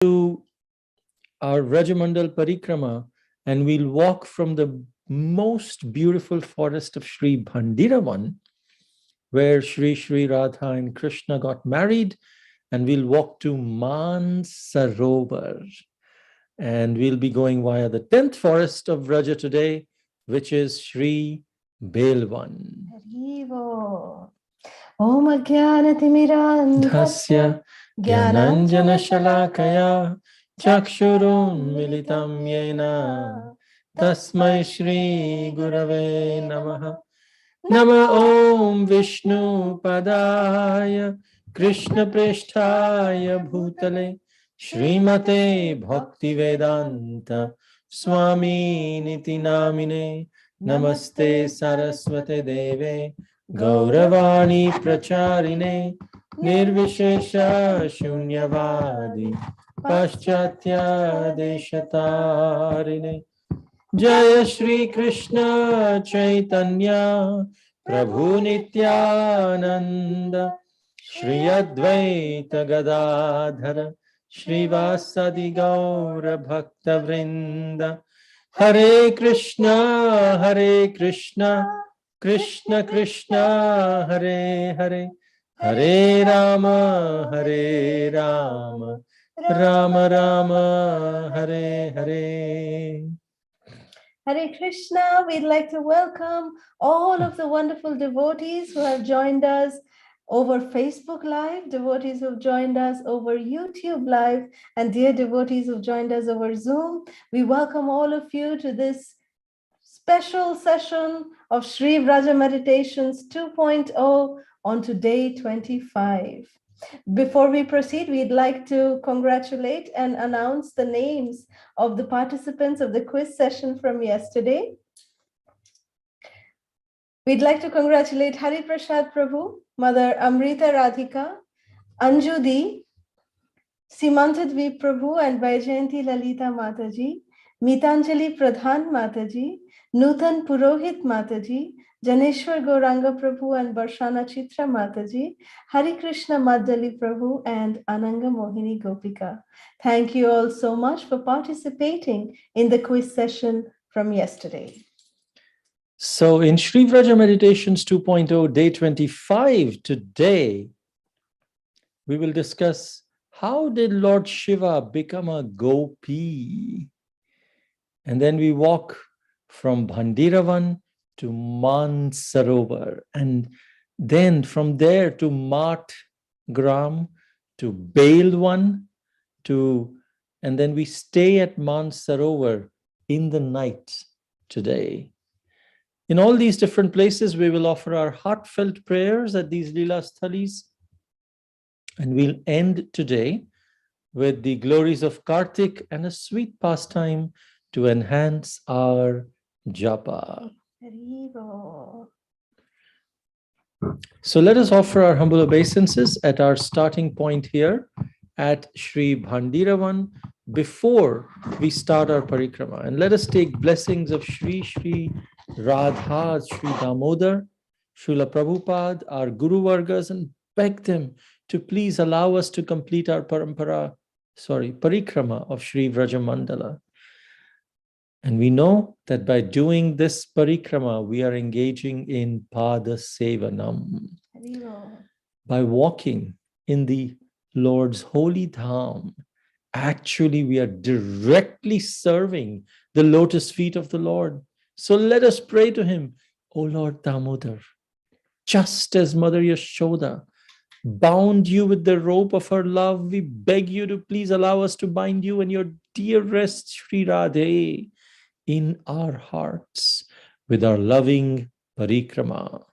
to our Vrajamandal Parikrama, and we'll walk from the most beautiful forest of Sri Bhandirvan, where Sri Radha and Krishna got married, and we'll walk to Maan Sarovar. And we'll be going via the 10th forest of Vraja today, which is Sri Belvan. Om Ajnanatimirandhasya Jnananjana Shalakaya Chakshurun Militam Yena Tasmai Shri Gurave Namaha. Nama Om Vishnu Padaya Krishna Presthaya Bhutale Srimate Bhakti Vedanta Swami Niti Namine Namaste Saraswate Deve Gauravani Pracharine Nirvishesha Shunyavadi Paschatya Deshatarine Jaya Shri Krishna Chaitanya Prabhu Nityananda Shri Advaita Gadadhara Shri Vasadi Gaura Bhakta Vrinda Hare Krishna Krishna Krishna Hare Hare Hare Rama Rama Rama Hare Hare. Hare Krishna. We'd like to welcome all of the wonderful devotees who have joined us over Facebook Live, devotees who've joined us over YouTube Live, and dear devotees who've joined us over Zoom. We welcome all of you to this special session of Sri Vraja Meditations 2.0 on today 25. Before we proceed, we'd like to congratulate and announce the names of the participants of the quiz session from yesterday. We'd like to congratulate Hari Prasad Prabhu, Mother Amrita Radhika, Anjudi, Simantadvi Prabhu and Vaijayanti Lalita Mataji, Mitanjali Pradhan Mataji, Nutan Purohit Mataji, Janeshwar Gauranga Prabhu and Barshana Chitra Mataji, Hari Krishna Madhali Prabhu and Ananga Mohini Gopika. Thank you all so much for participating in the quiz session from yesterday. So in Sri Vraja Meditations 2.0, day 25, today, we will discuss how did Lord Shiva become a Gopi? And then we walk from Bhandirvan to Maan Sarovar, and then from there to Maath Gram, to Belvan, and then we stay at Maan Sarovar in the night today. In all these different places, we will offer our heartfelt prayers at these Lila Sthalis, and we'll end today with the glories of Kartik and a sweet pastime to enhance our Japa. So let us offer our humble obeisances at our starting point here at Sri Bhandirvan before we start our parikrama. And let us take blessings of Sri Radha, Sri Damodar, Srila Prabhupada, our Guru Vargas, and beg them to please allow us to complete our parikrama of Sri Vrajamandala. And we know that by doing this parikrama, we are engaging in pada sevanam. By walking in the Lord's holy dham, actually we are directly serving the lotus feet of the Lord. So let us pray to him, O Lord Damodar, just as Mother Yashoda bound you with the rope of her love, we beg you to please allow us to bind you and your dearest Sri Radhe in our hearts with our loving parikrama.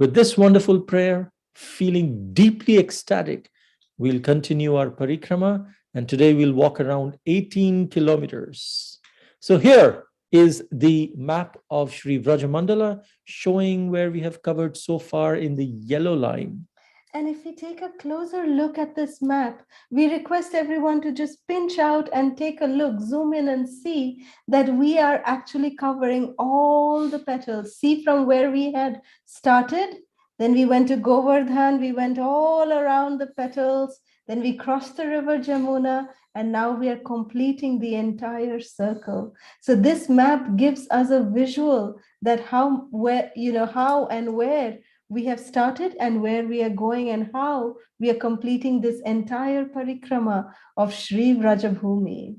With this wonderful prayer, feeling deeply ecstatic, we'll continue our parikrama, and today we'll walk around 18 kilometers. So here is the map of Sri Vrajamandala showing where we have covered so far in the yellow line. And if we take a closer look at this map, we request everyone to just pinch out and take a look, zoom in and see that we are actually covering all the petals. See from where we had started, then we went to Govardhan, we went all around the petals, then we crossed the river Jamuna, and now we are completing the entire circle. So this map gives us a visual that how and where we have started and where we are going and how we are completing this entire parikrama of Sri Vrajabhumi.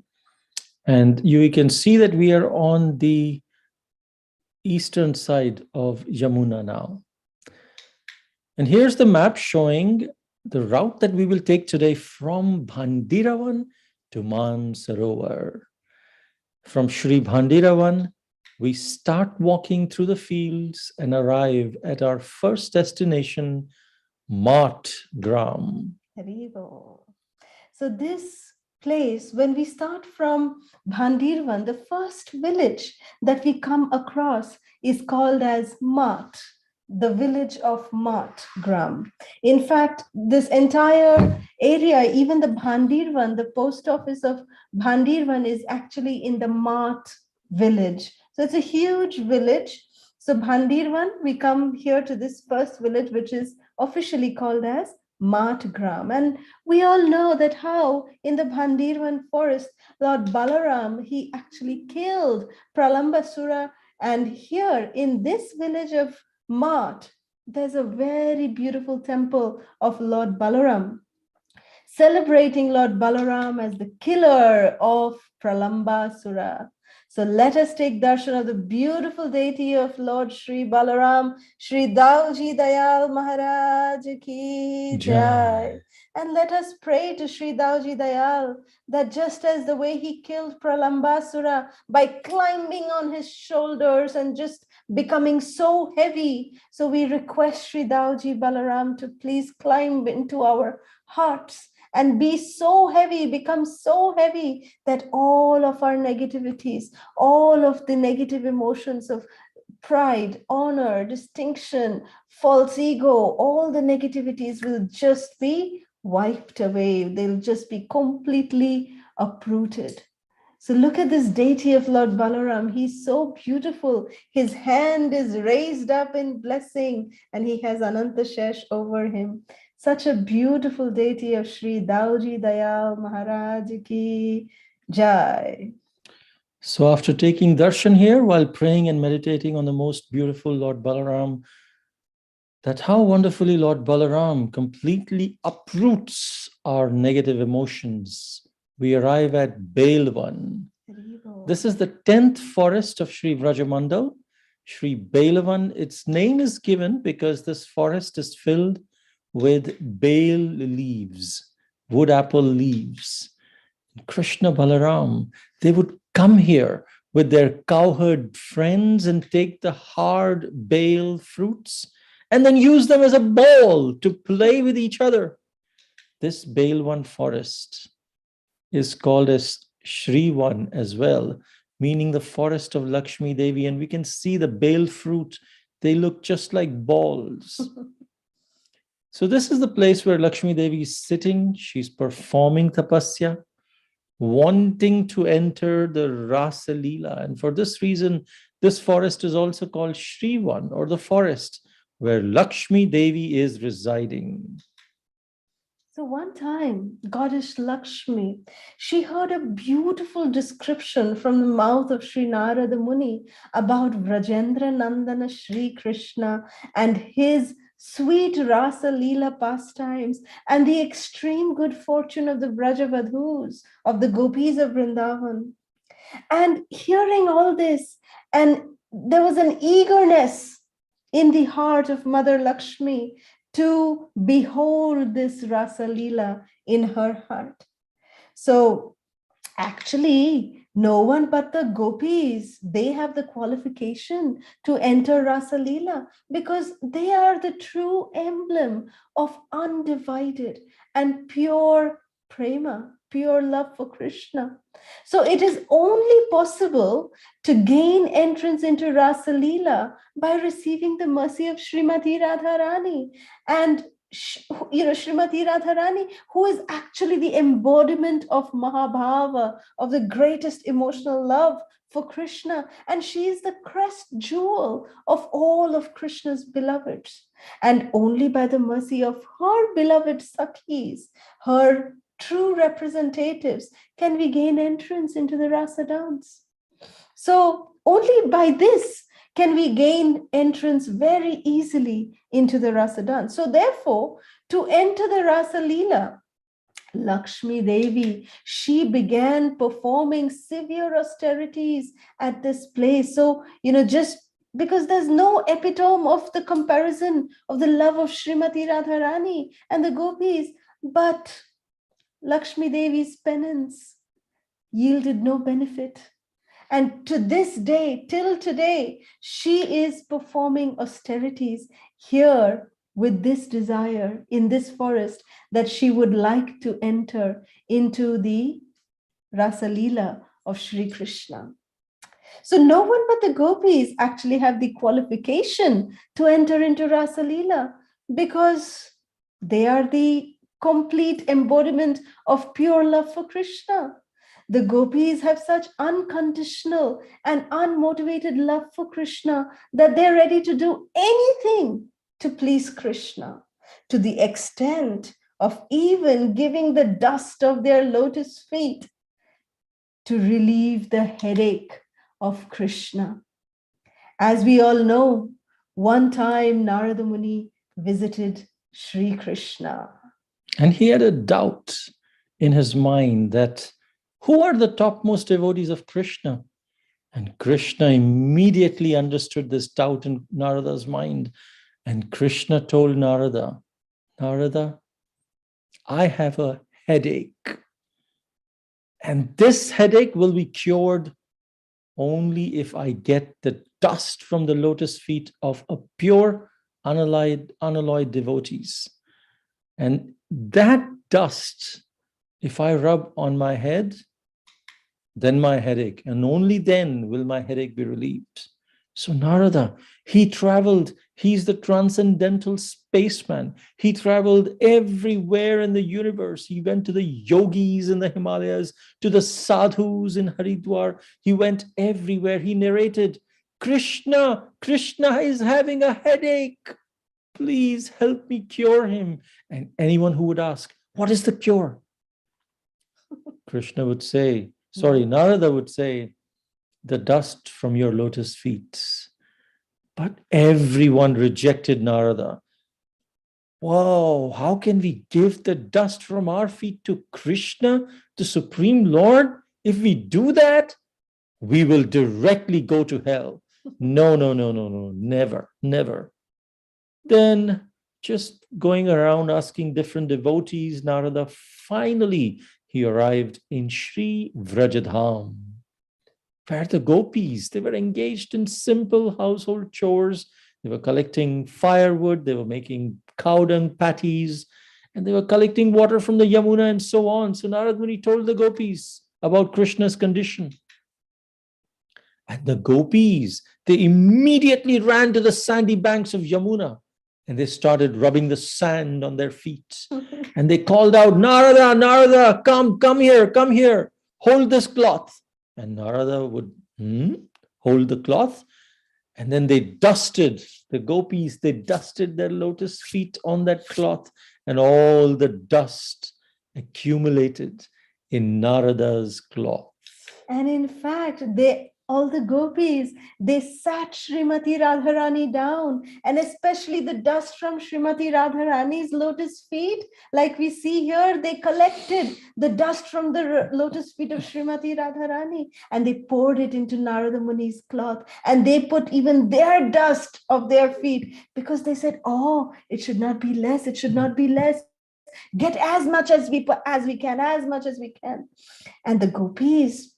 And you can see that we are on the eastern side of Yamuna now. And here's the map showing the route that we will take today from Bhandirvan to Maan Sarovar. From Shri Bhandirvan, we start walking through the fields and arrive at our first destination, Maath Gram. So this place, when we start from Bhandirvan, the first village that we come across is called as Maath, the village of Maath Gram. In fact, this entire area, even the Bhandirvan, the post office of Bhandirvan is actually in the Maath village. So it's a huge village. So Bhandirvan, we come here to this first village, which is officially called as Maath Gram. And we all know that how in the Bhandirvan forest, Lord Balaram, he actually killed Pralambasura. And here in this village of Maath, there's a very beautiful temple of Lord Balaram, celebrating Lord Balaram as the killer of Pralambasura. So let us take darshan of the beautiful deity of Lord Sri Balaram, Sri Dauji Dayal Maharaj ki jai. And let us pray to Sri Dauji Dayal that just as the way he killed Pralambasura by climbing on his shoulders and just becoming so heavy, so we request Sri Dauji Balaram to please climb into our hearts and be so heavy, become so heavy that all of our negativities, all of the negative emotions of pride, honor, distinction, false ego, all the negativities will just be wiped away. They'll just be completely uprooted. So look at this deity of Lord Balaram. He's so beautiful. His hand is raised up in blessing and he has Ananta Shesh over him. Such a beautiful deity of Sri Dauji Dayal Maharaj ki jai. So after taking darshan here, while praying and meditating on the most beautiful Lord Balaram, that how wonderfully Lord Balaram completely uproots our negative emotions, we arrive at Belvan. This is the 10th forest of Sri Vrajamandal, Sri Belvan. Its name is given because this forest is filled with bale leaves, wood apple leaves. Krishna Balaram, they would come here with their cowherd friends and take the hard bale fruits and then use them as a ball to play with each other. This Belvan forest is called as Shrivan as well, meaning the forest of Lakshmi Devi. And we can see the bale fruit, they look just like balls. So this is the place where Lakshmi Devi is sitting. She's performing tapasya, wanting to enter the Rasa Lila. And for this reason, this forest is also called Shrivan, or the forest where Lakshmi Devi is residing. So one time, Goddess Lakshmi, she heard a beautiful description from the mouth of Sri Narada Muni about Vrajendra Nandana Sri Krishna and his sweet Rasa Leela pastimes and the extreme good fortune of the Vrajavadhus, of the Gopis of Vrindavan. And hearing all this, and there was an eagerness in the heart of Mother Lakshmi to behold this Rasa Leela in her heart. So actually, no one but the gopis, they have the qualification to enter Rasa Leela because they are the true emblem of undivided and pure prema, pure love for Krishna. So it is only possible to gain entrance into Rasa Leela by receiving the mercy of Srimati Radharani. And Srimati Radharani, who is actually the embodiment of Mahabhava, of the greatest emotional love for Krishna. And she is the crest jewel of all of Krishna's beloveds. And only by the mercy of her beloved Sakhis, her true representatives, can we gain entrance into the Rasa dance. So only by this can we gain entrance very easily into the Rasa dance. So therefore, to enter the Rasa Leela, Lakshmi Devi, she began performing severe austerities at this place. So, just because there's no epitome of the comparison of the love of Srimati Radharani and the gopis, but Lakshmi Devi's penance yielded no benefit. And to this day, till today, she is performing austerities here with this desire in this forest that she would like to enter into the Rasa Leela of Sri Krishna. So no one but the gopis actually have the qualification to enter into Rasa Leela because they are the complete embodiment of pure love for Krishna. The gopis have such unconditional and unmotivated love for Krishna that they're ready to do anything to please Krishna, to the extent of even giving the dust of their lotus feet to relieve the headache of Krishna. As we all know, one time Narada Muni visited Sri Krishna. And he had a doubt in his mind that who are the topmost devotees of Krishna? And Krishna immediately understood this doubt in Narada's mind. And Krishna told Narada, Narada, I have a headache. And this headache will be cured only if I get the dust from the lotus feet of a pure, unalloyed devotees. And that dust, if I rub on my head, then my headache, and only then will my headache be relieved. So Narada, he traveled, he's the transcendental spaceman. He traveled everywhere in the universe. He went to the yogis in the Himalayas, to the sadhus in Haridwar. He went everywhere. He narrated, Krishna is having a headache. Please help me cure him. And anyone who would ask, what is the cure? Krishna would say, Narada would say, the dust from your lotus feet. But everyone rejected Narada. Wow, how can we give the dust from our feet to Krishna, the Supreme Lord? If we do that, we will directly go to hell. No, never. Then just going around asking different devotees, Narada finally, he arrived in Sri Vrajadham, where the gopis, they were engaged in simple household chores. They were collecting firewood, they were making cow dung patties, and they were collecting water from the Yamuna and so on. So Narada Muni told the gopis about Krishna's condition. And the gopis, they immediately ran to the sandy banks of Yamuna and they started rubbing the sand on their feet. And they called out, Narada, come here, hold this cloth. And Narada would hold the cloth. And then they dusted, the gopis, they dusted their lotus feet on that cloth, and all the dust accumulated in Narada's cloth. And in fact, all the gopis, they sat Srimati Radharani down, and especially the dust from Srimati Radharani's lotus feet, like we see here, they collected the dust from the lotus feet of Srimati Radharani and they poured it into Narada Muni's cloth, and they put even their dust of their feet because they said, oh, it should not be less, get as much as we can. And the gopis,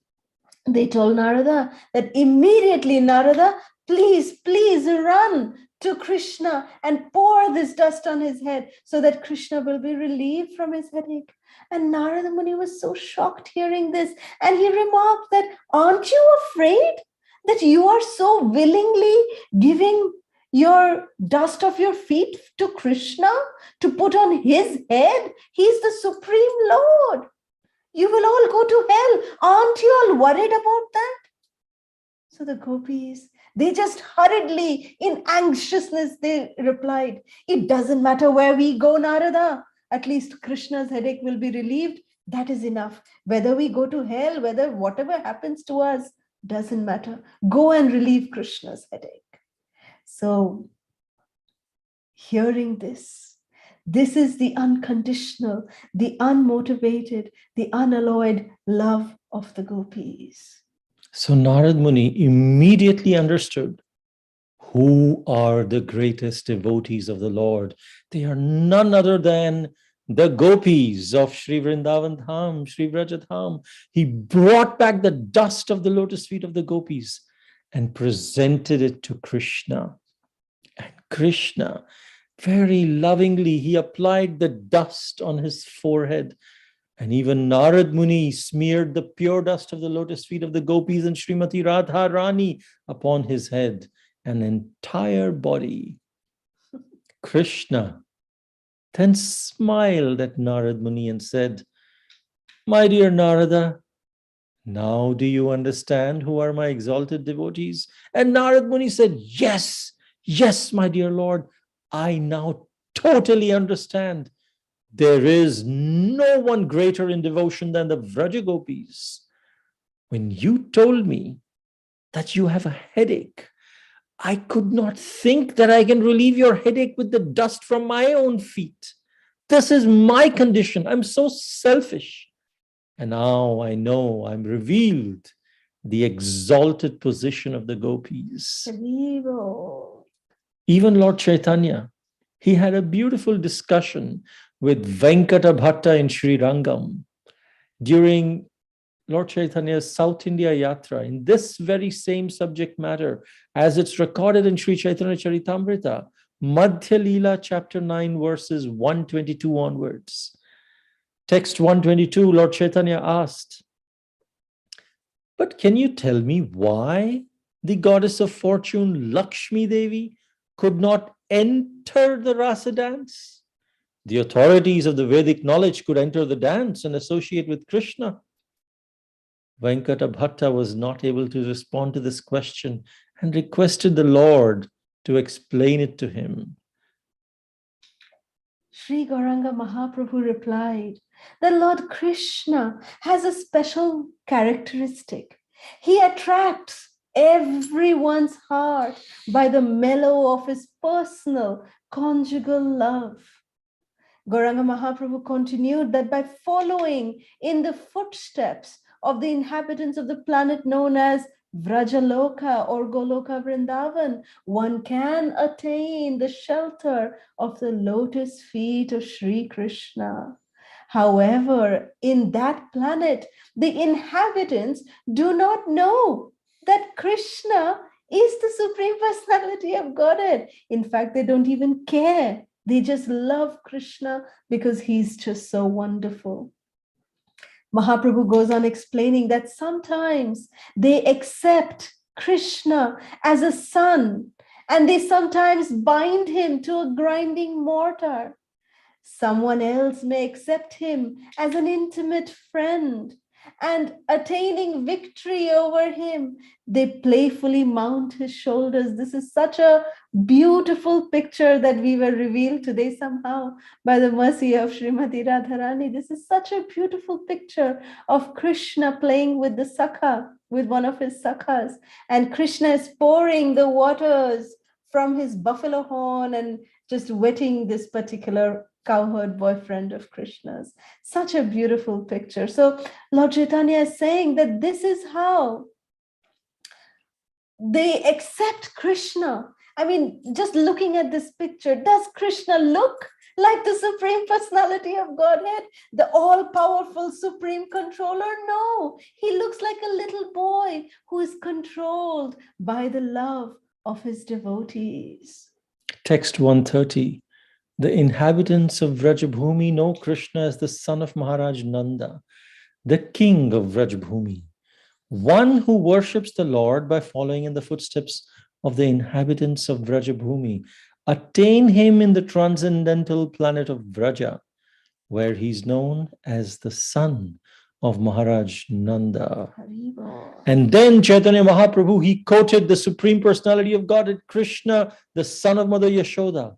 they told Narada that immediately, Narada, please run to Krishna and pour this dust on his head so that Krishna will be relieved from his headache. And Narada Muni was so shocked hearing this. And he remarked that, aren't you afraid that you are so willingly giving your dust of your feet to Krishna to put on his head? He's the Supreme Lord. You will all go to hell. Aren't you all worried about that? So the gopis, they just hurriedly, in anxiousness, they replied, it doesn't matter where we go, Narada. At least Krishna's headache will be relieved. That is enough. Whether we go to hell, whether whatever happens to us, doesn't matter. Go and relieve Krishna's headache. So, hearing this is the unconditional, the unmotivated, the unalloyed love of the gopis. So Narad Muni immediately understood who are the greatest devotees of the Lord. They are none other than the gopis of Sri Vrindavan Dham, Sri Vraja Dham. He brought back the dust of the lotus feet of the gopis and presented it to Krishna. And Krishna, very lovingly, he applied the dust on his forehead. And even Narad Muni smeared the pure dust of the lotus feet of the gopis and Srimati Radha Rani upon his head and entire body. Krishna then smiled at Narad Muni and said, my dear Narada, now do you understand who are my exalted devotees? And Narad Muni said, yes, my dear Lord, I now totally understand. There is no one greater in devotion than the Vraja gopis. When you told me that you have a headache, I could not think that I can relieve your headache with the dust from my own feet. This is my condition. I'm so selfish. And now I know I'm revealed the exalted position of the gopis. Even Lord Chaitanya, he had a beautiful discussion with Venkata Bhatta in Sri Rangam during Lord Chaitanya's South India Yatra, in this very same subject matter, as it's recorded in Sri Chaitanya Charitamrita, Madhya Lila, chapter 9, verses 122 onwards. Text 122, Lord Chaitanya asked, but can you tell me why the goddess of fortune, Lakshmi Devi, could not enter the rasa dance? The authorities of the Vedic knowledge could enter the dance and associate with Krishna. Venkata Bhatta was not able to respond to this question and requested the Lord to explain it to him. Sri Gauranga Mahaprabhu replied that Lord Krishna has a special characteristic. He attracts everyone's heart by the mellow of his personal conjugal love. Gauranga Mahaprabhu continued that by following in the footsteps of the inhabitants of the planet known as Vrajaloka or Goloka Vrindavan, one can attain the shelter of the lotus feet of Sri Krishna. However, in that planet, the inhabitants do not know that Krishna is the Supreme Personality of Godhead. In fact, they don't even care. They just love Krishna because he's just so wonderful. Mahaprabhu goes on explaining that sometimes they accept Krishna as a son and they sometimes bind him to a grinding mortar. Someone else may accept him as an intimate friend, and attaining victory over him, they playfully mount his shoulders. This is such a beautiful picture that we were revealed today somehow by the mercy of Srimati Radharani. This is such a beautiful picture of Krishna playing with the Sakha, with one of his Sakhas, and Krishna is pouring the waters from his buffalo horn and just wetting this particular cowherd boyfriend of Krishna's. Such a beautiful picture. So Lord Chaitanya is saying that this is how they accept Krishna. I mean, just looking at this picture, does Krishna look like the Supreme Personality of Godhead, the all-powerful Supreme Controller? No, he looks like a little boy who is controlled by the love of his devotees. Text 130. The inhabitants of Vrajabhumi know Krishna as the son of Maharaj Nanda, the king of Vrajabhumi, one who worships the Lord by following in the footsteps of the inhabitants of Vrajabhumi, attain him in the transcendental planet of Vraja, where he's known as the son of Maharaj Nanda. And then Chaitanya Mahaprabhu, he quoted the Supreme Personality of Godhead, Krishna, the son of Mother Yashoda,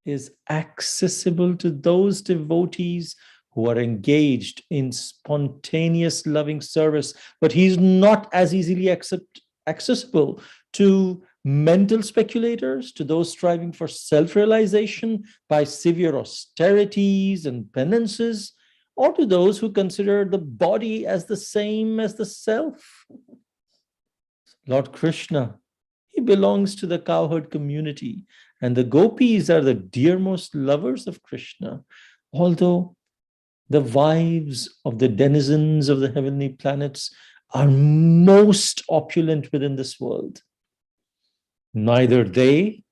is accessible to those devotees who are engaged in spontaneous loving service, but he's not as easily accessible to mental speculators, to those striving for self-realization by severe austerities and penances, or to those who consider the body as the same as the self. Lord Krishna, he belongs to the cowherd community, and the gopis are the dearmost lovers of Krishna, although the wives of the denizens of the heavenly planets are most opulent within this world. Neither they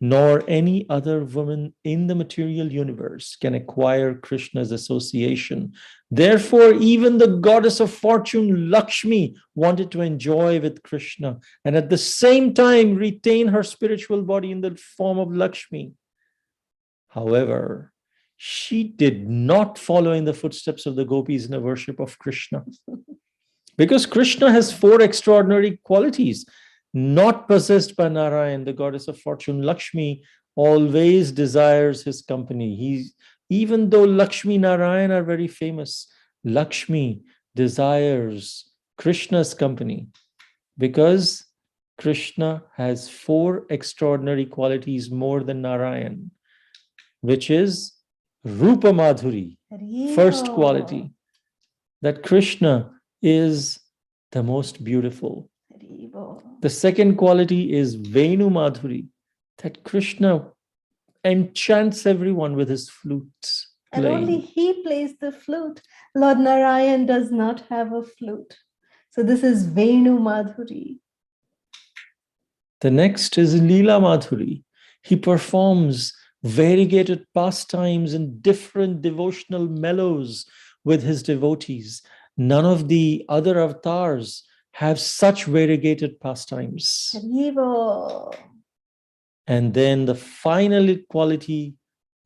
nor any other woman in the material universe can acquire Krishna's association. Therefore, even the goddess of fortune, Lakshmi, wanted to enjoy with Krishna and at the same time retain her spiritual body in the form of Lakshmi. However, she did not follow in the footsteps of the gopis in the worship of Krishna. Because Krishna has 4 extraordinary qualities not possessed by Narayan, the goddess of fortune. Lakshmi always desires his company. Even though Lakshmi and Narayan are very famous, Lakshmi desires Krishna's company because Krishna has 4 extraordinary qualities more than Narayan, which is Rupa Madhuri, first quality, that Krishna is the most beautiful. The second quality is Venu Madhuri, that Krishna enchants everyone with his flutes. And only he plays the flute. Lord Narayan does not have a flute. So this is Venu Madhuri. The next is Lila Madhuri. He performs variegated pastimes in different devotional mellows with his devotees. None of the other avatars have such variegated pastimes. And then the final quality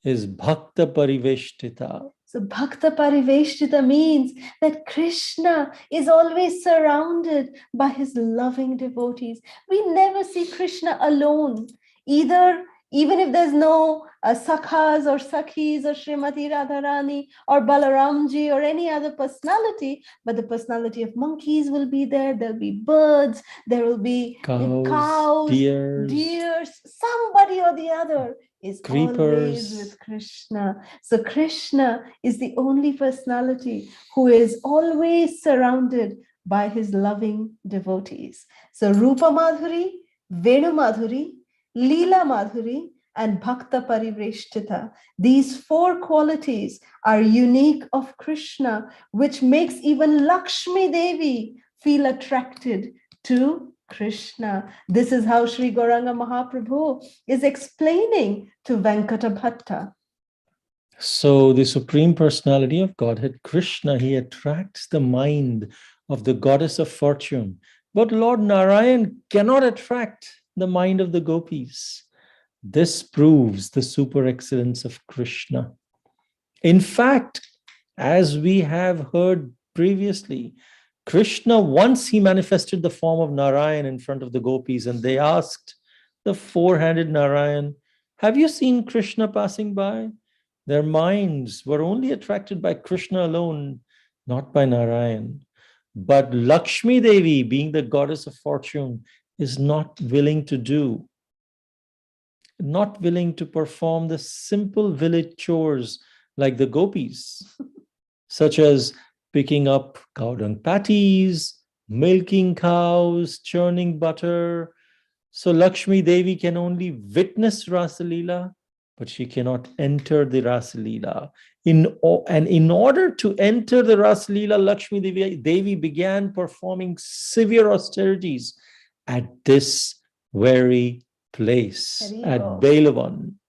is Bhakta Pariveshtita. So Bhakta Pariveshtita means that Krishna is always surrounded by his loving devotees. We never see Krishna alone, even if there's no Sakhas or Sakhis or Srimati Radharani or Balaramji or any other personality, but the personality of monkeys will be there, there'll be birds, there will be cows, deers, somebody or the other is creepers. Always with Krishna. So Krishna is the only personality who is always surrounded by his loving devotees. So Rupa Madhuri, Venu Madhuri, Lila Madhuri, and Bhakta Pariveshtita. These 4 qualities are unique of Krishna, which makes even Lakshmi Devi feel attracted to Krishna. This is how Sri Gauranga Mahaprabhu is explaining to Venkata Bhatta. So the Supreme Personality of Godhead, Krishna, he attracts the mind of the goddess of fortune. But Lord Narayan cannot attract the mind of the gopis. This proves the super excellence of Krishna. In fact, as we have heard previously, Krishna, once he manifested the form of Narayan in front of the gopis, and they asked the 4-handed Narayan, "Have you seen Krishna passing by?" Their minds were only attracted by Krishna alone, not by Narayan. But Lakshmi Devi, being the goddess of fortune, is not willing to perform the simple village chores like the gopis, such as picking up cow dung patties, milking cows, churning butter. So Lakshmi Devi can only witness Rasa Leela, but she cannot enter the Rasa Leela. And in order to enter the Rasa Leela, Lakshmi Devi began performing severe austerities at this very place, at Belvan.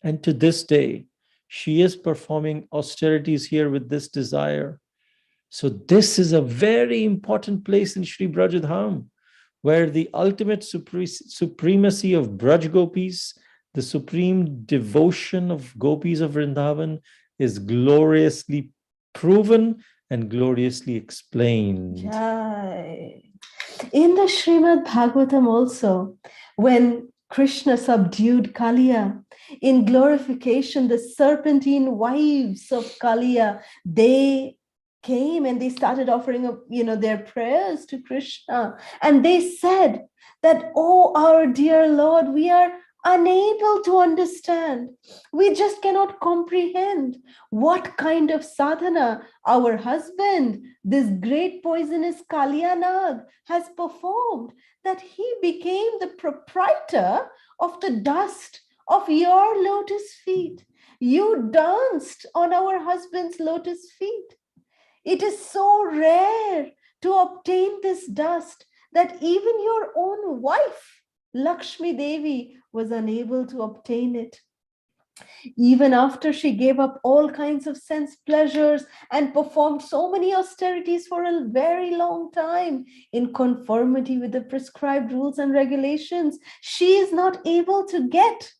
And to this day, she is performing austerities here with this desire. So this is a very important place in Sri Brajadham, where the ultimate supremacy of Braj Gopis, the supreme devotion of Gopis of Vrindavan, is gloriously proven and gloriously explained. Jai. In the Srimad Bhagavatam also, when Krishna subdued Kaliya, in glorification, the serpentine wives of Kaliya, they came and they started offering up, their prayers to Krishna. And they said that, oh, our dear Lord, we are unable to understand. We just cannot comprehend what kind of sadhana our husband, this great poisonous Kalyanag, has performed, that he became the proprietor of the dust of your lotus feet. You danced on our husband's lotus feet. It is so rare to obtain this dust that even your own wife, Lakshmi Devi, was unable to obtain it. Even after she gave up all kinds of sense pleasures and performed so many austerities for a very long time in conformity with the prescribed rules and regulations, she is not able to get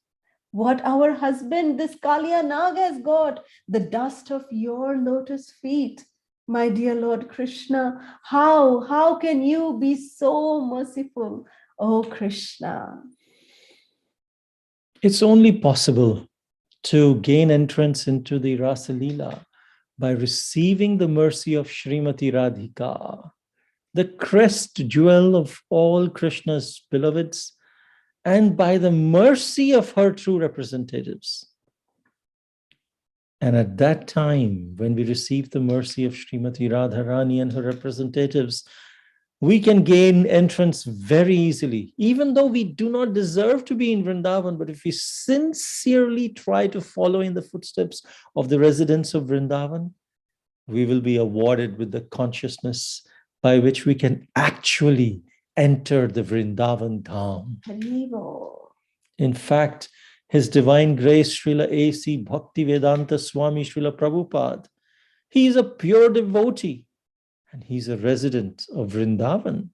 what our husband, this Kalya Nag, has got, the dust of your lotus feet. My dear Lord Krishna, how can you be so merciful, oh Krishna? It's only possible to gain entrance into the Rasa Leela by receiving the mercy of Srimati Radhika, the crest jewel of all Krishna's beloveds, and by the mercy of her true representatives. And at that time, when we receive the mercy of Srimati Radharani and her representatives, we can gain entrance very easily, even though we do not deserve to be in Vrindavan. But if we sincerely try to follow in the footsteps of the residents of Vrindavan, we will be awarded with the consciousness by which we can actually enter the Vrindavan Dham. In fact, His Divine Grace, Srila A.C. Bhaktivedanta Swami Srila Prabhupada, he is a pure devotee and he's a resident of Vrindavan.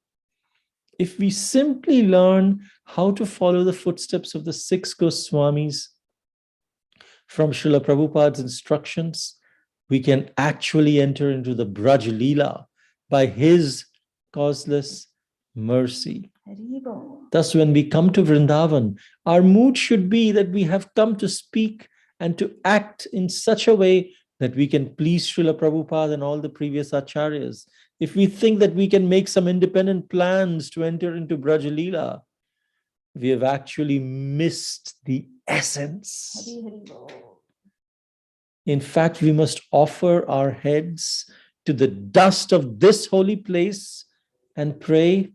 If we simply learn how to follow the footsteps of the 6 Goswamis from Srila Prabhupada's instructions, we can actually enter into the Braj Lila by his causeless mercy. Thus, when we come to Vrindavan, our mood should be that we have come to speak and to act in such a way that we can please Srila Prabhupada and all the previous acharyas. If we think that we can make some independent plans to enter into Braj Lila, we have actually missed the essence. In fact, we must offer our heads to the dust of this holy place and pray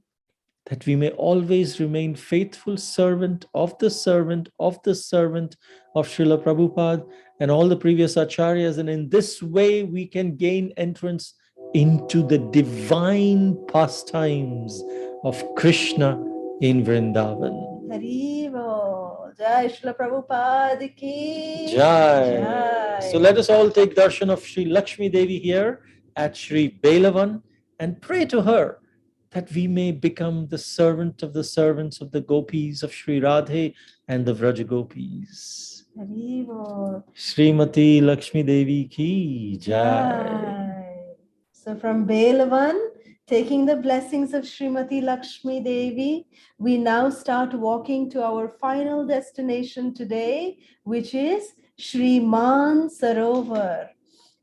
that we may always remain faithful servant of the servant of the servant of Srila Prabhupada and all the previous acharyas. And in this way, we can gain entrance into the divine pastimes of Krishna in Vrindavan. Haribo, Jai Srila Prabhupada ki Jai. So let us all take darshan of Sri Lakshmi Devi here at Sri Belvan and pray to her that we may become the servant of the servants of the gopis of Sri Radhe and the Vraja gopis. Haribo. Srimati Lakshmi Devi ki Jai. So from Belvan, taking the blessings of Srimati Lakshmi Devi, we now start walking to our final destination today, which is Sri Maan Sarovar.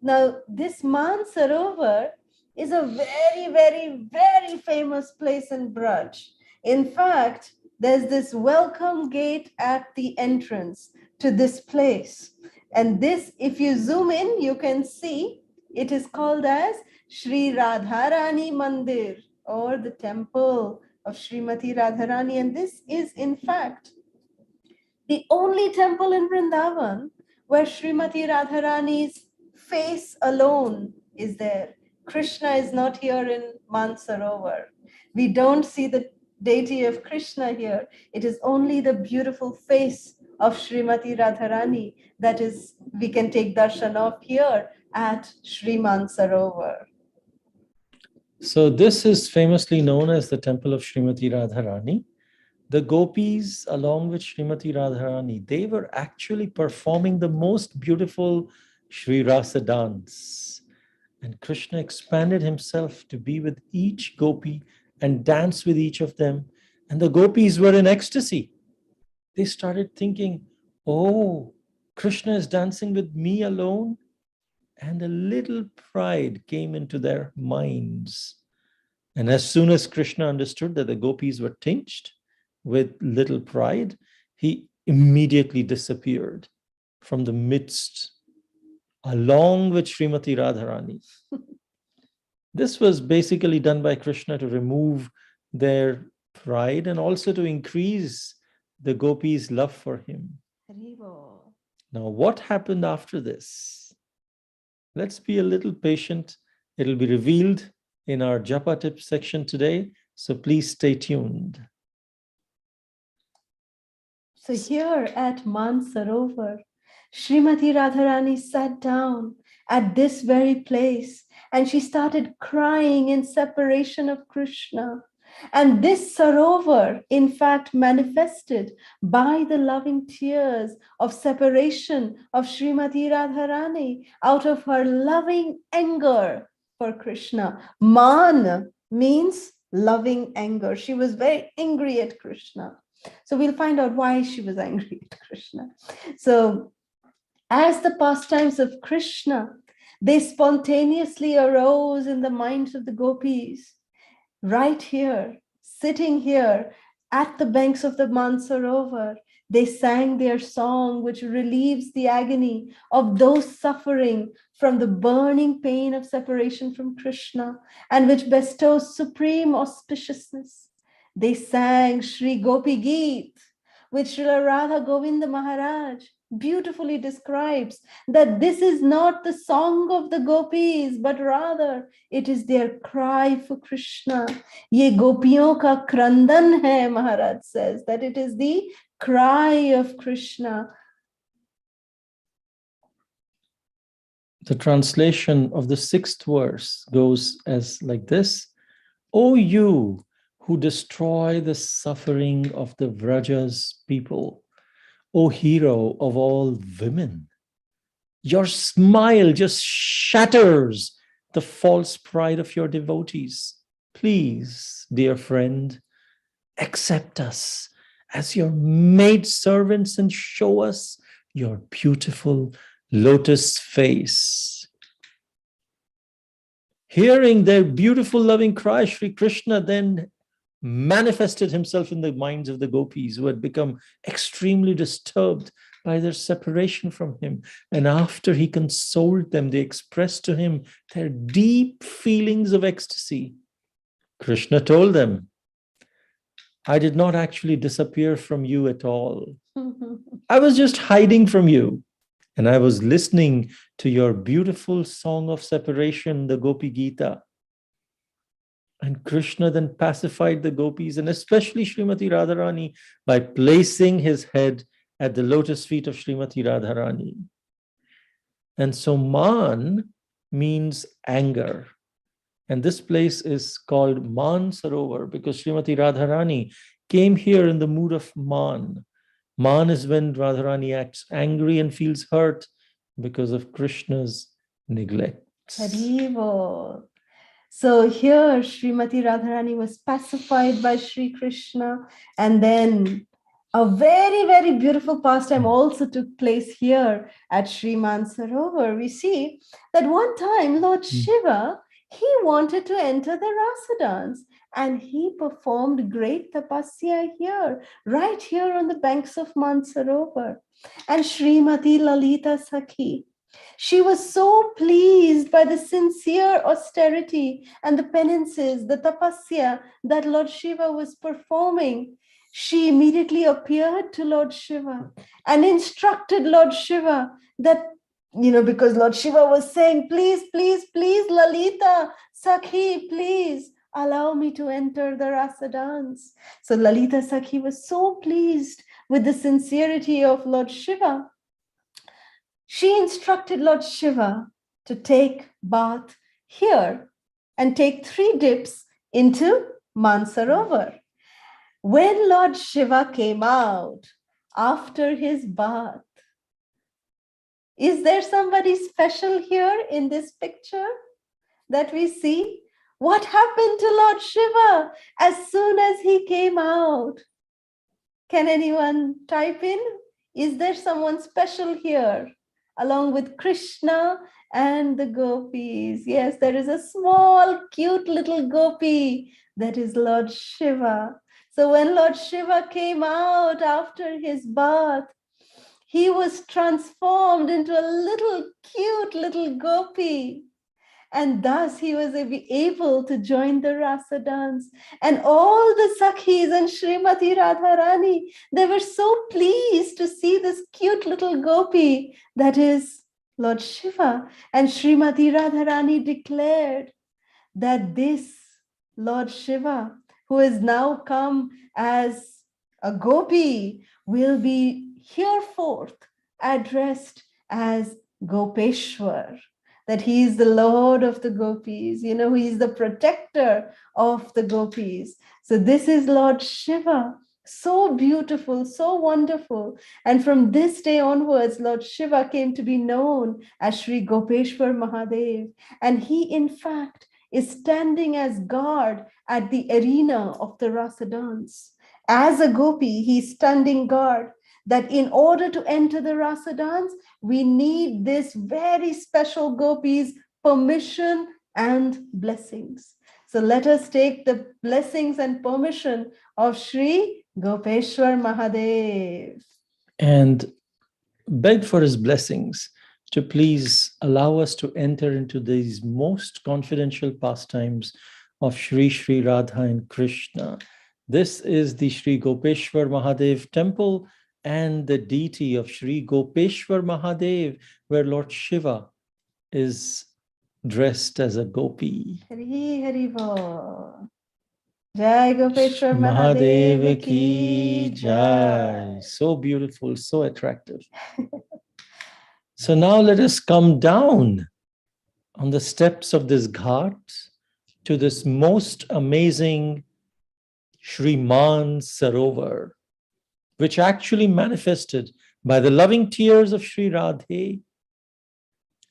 Now, this Maan Sarovar is a very, very, very famous place in Braj. In fact, there's this welcome gate at the entrance to this place. And this, if you zoom in, you can see it is called as Sri Radharani Mandir, or the temple of Srimati Radharani. And this is, in fact, the only temple in Vrindavan where Srimati Radharani's face alone is there. Krishna is not here in Maan Sarovar. We don't see the deity of Krishna here. It is only the beautiful face of Srimati Radharani that is, we can take darshan of here at Sri Maan Sarovar. So this is famously known as the temple of Srimati Radharani. The gopis, along with Srimati Radharani, they were actually performing the most beautiful Shri Rasa dance. And Krishna expanded himself to be with each gopi and dance with each of them. And the gopis were in ecstasy. They started thinking, oh, Krishna is dancing with me alone. And a little pride came into their minds. And as soon as Krishna understood that the gopis were tinged with little pride, he immediately disappeared from the midst, along with Srimati Radharani. This was basically done by Krishna to remove their pride and also to increase the gopis' love for him. Now, what happened after this? Let's be a little patient. It'll be revealed in our Japa tips section today, so please stay tuned. So here at Maan Sarovar, Srimati Radharani sat down at this very place and she started crying in separation of Krishna. And this Sarovar, in fact, manifested by the loving tears of separation of Srimati Radharani out of her loving anger for Krishna. Maan means loving anger. She was very angry at Krishna. So we'll find out why she was angry at Krishna. So as the pastimes of Krishna, they spontaneously arose in the minds of the gopis, right here, sitting here at the banks of the Maan Sarovar. They sang their song, which relieves the agony of those suffering from the burning pain of separation from Krishna and which bestows supreme auspiciousness. They sang Shri Gopi Geet, which Srila Radha Govinda Maharaj beautifully describes that this is not the song of the gopis, but rather it is their cry for Krishna. Ye gopiyon ka krandan hai, Maharaj says, that it is the cry of Krishna. The translation of the 6th verse goes as like this: O you who destroy the suffering of the Vraja's people, O hero of all women, your smile just shatters the false pride of your devotees. Please, dear friend, accept us as your maid servants and show us your beautiful lotus face. Hearing their beautiful loving cry, Sri Krishna then manifested himself in the minds of the gopis, who had become extremely disturbed by their separation from him. And after he consoled them, they expressed to him their deep feelings of ecstasy. Krishna told them, I did not actually disappear from you at all. I was just hiding from you. And I was listening to your beautiful song of separation, the Gopi Gita. And Krishna then pacified the gopis, and especially Srimati Radharani, by placing his head at the lotus feet of Srimati Radharani. And so Maan means anger. And this place is called Maan Sarovar because Srimati Radharani came here in the mood of Maan. Maan is when Radharani acts angry and feels hurt because of Krishna's neglect. Haribo. So here, Srimati Radharani was pacified by Sri Krishna, and then a very, very beautiful pastime also took place here at Sri Maan Sarovar. We see that one time Lord Shiva, he wanted to enter the rasa dance, and he performed great tapasya here, right here on the banks of Maan Sarovar. And Srimati Lalita Sakhi, she was so pleased by the sincere austerity and the penances, the tapasya that Lord Shiva was performing. She immediately appeared to Lord Shiva and instructed Lord Shiva that, because Lord Shiva was saying, please, please, please, Lalita, Sakhi, please allow me to enter the rasa dance. So Lalita Sakhi was so pleased with the sincerity of Lord Shiva. She instructed Lord Shiva to take bath here and take 3 dips into Maan Sarovar. When Lord Shiva came out after his bath, is there somebody special here in this picture that we see? What happened to Lord Shiva as soon as he came out? Can anyone type in? Is there someone special here along with Krishna and the gopis? Yes, there is a small, cute little gopi that is Lord Shiva. So when Lord Shiva came out after his bath, he was transformed into a little cute little gopi. And thus he was able to join the Rasa dance. And all the Sakhis and Srimati Radharani, they were so pleased to see this cute little gopi that is Lord Shiva. And Srimati Radharani declared that this Lord Shiva, who is now come as a gopi, will be hereforth addressed as Gopeshwar, that he is the Lord of the gopis, he is the protector of the gopis. So this is Lord Shiva, so beautiful, so wonderful. And from this day onwards, Lord Shiva came to be known as Sri Gopeshwar Mahadev. And he, in fact, is standing as guard at the arena of the Rasa dance. As a gopi, he's standing guard, that in order to enter the Rasa dance, we need this very special gopi's permission and blessings. So let us take the blessings and permission of Sri Gopeshwar Mahadev. And beg for his blessings to please allow us to enter into these most confidential pastimes of Sri Sri Radha and Krishna. This is the Sri Gopeshwar Mahadev temple and the deity of Sri Gopeshwar Mahadev, where Lord Shiva is dressed as a gopi. Hari Hari Bo. Jai Gopeshwar Mahadev Mahadev ki ki jai. So beautiful, so attractive. So now let us come down on the steps of this ghat to this most amazing Sri Maan Sarovar, which actually manifested by the loving tears of Sri Radhe.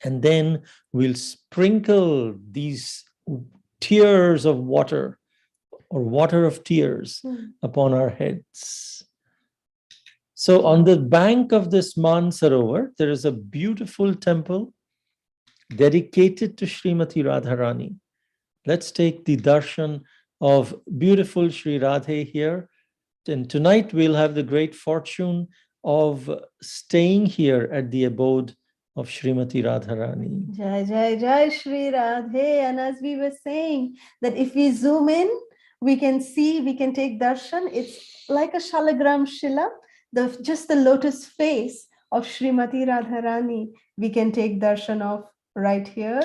And then we'll sprinkle these tears of water or water of tears upon our heads. So on the bank of this Maan Sarovar, there is a beautiful temple dedicated to Srimati Radharani. Let's take the darshan of beautiful Sri Radhe here. And tonight we'll have the great fortune of staying here at the abode of Srimati Radharani. Jai Jai Jai Sri Radhe. And as we were saying, that if we zoom in, we can see, we can take darshan. It's like a shalagram shila, just the lotus face of Srimati Radharani. We can take darshan of right here.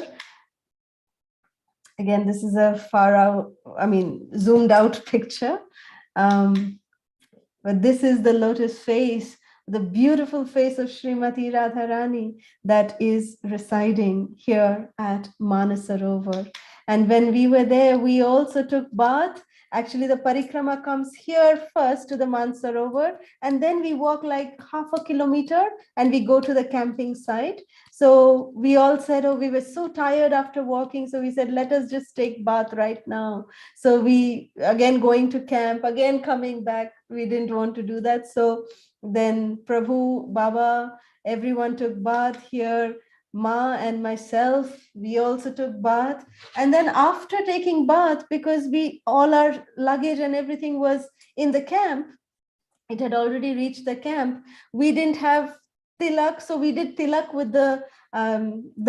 Again, this is a far out, zoomed out picture. But this is the lotus face, the beautiful face of Srimati Radharani that is residing here at Manasarovar. And when we were there, we also took bath. Actually, the parikrama comes here first to the Mansarovar, and then we walk like half a kilometer and we go to the camping site. So we all said, oh, we were so tired after walking. So we said, let us just take bath right now. So we, again, going to camp, again, coming back. We didn't want to do that. So then Prabhu, Baba, everyone took bath here. Ma and myself, we also took bath. And then after taking bath, because all our luggage and everything was in the camp, it had already reached the camp. We didn't have tilak, so we did tilak with the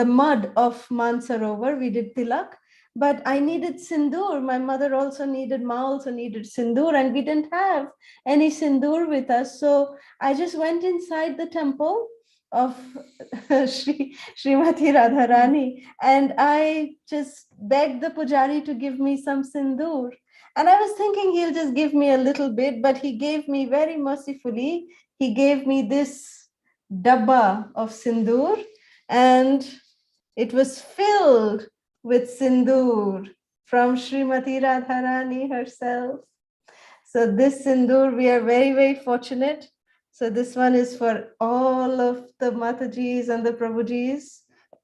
mud of Mansarovar. We did tilak, but I needed sindoor. My mother also needed, Ma also needed sindoor, and we didn't have any sindoor with us. So I just went inside the temple of Srimati Radharani, and I just begged the pujari to give me some sindoor. And I was thinking he'll just give me a little bit, but he gave me very mercifully, he gave me this dabba of sindoor, and it was filled with sindoor. from Srimati Radharani herself. So this sindoor, we are very, very fortunate. So this one is for all of the Matajis and the Prabhujis.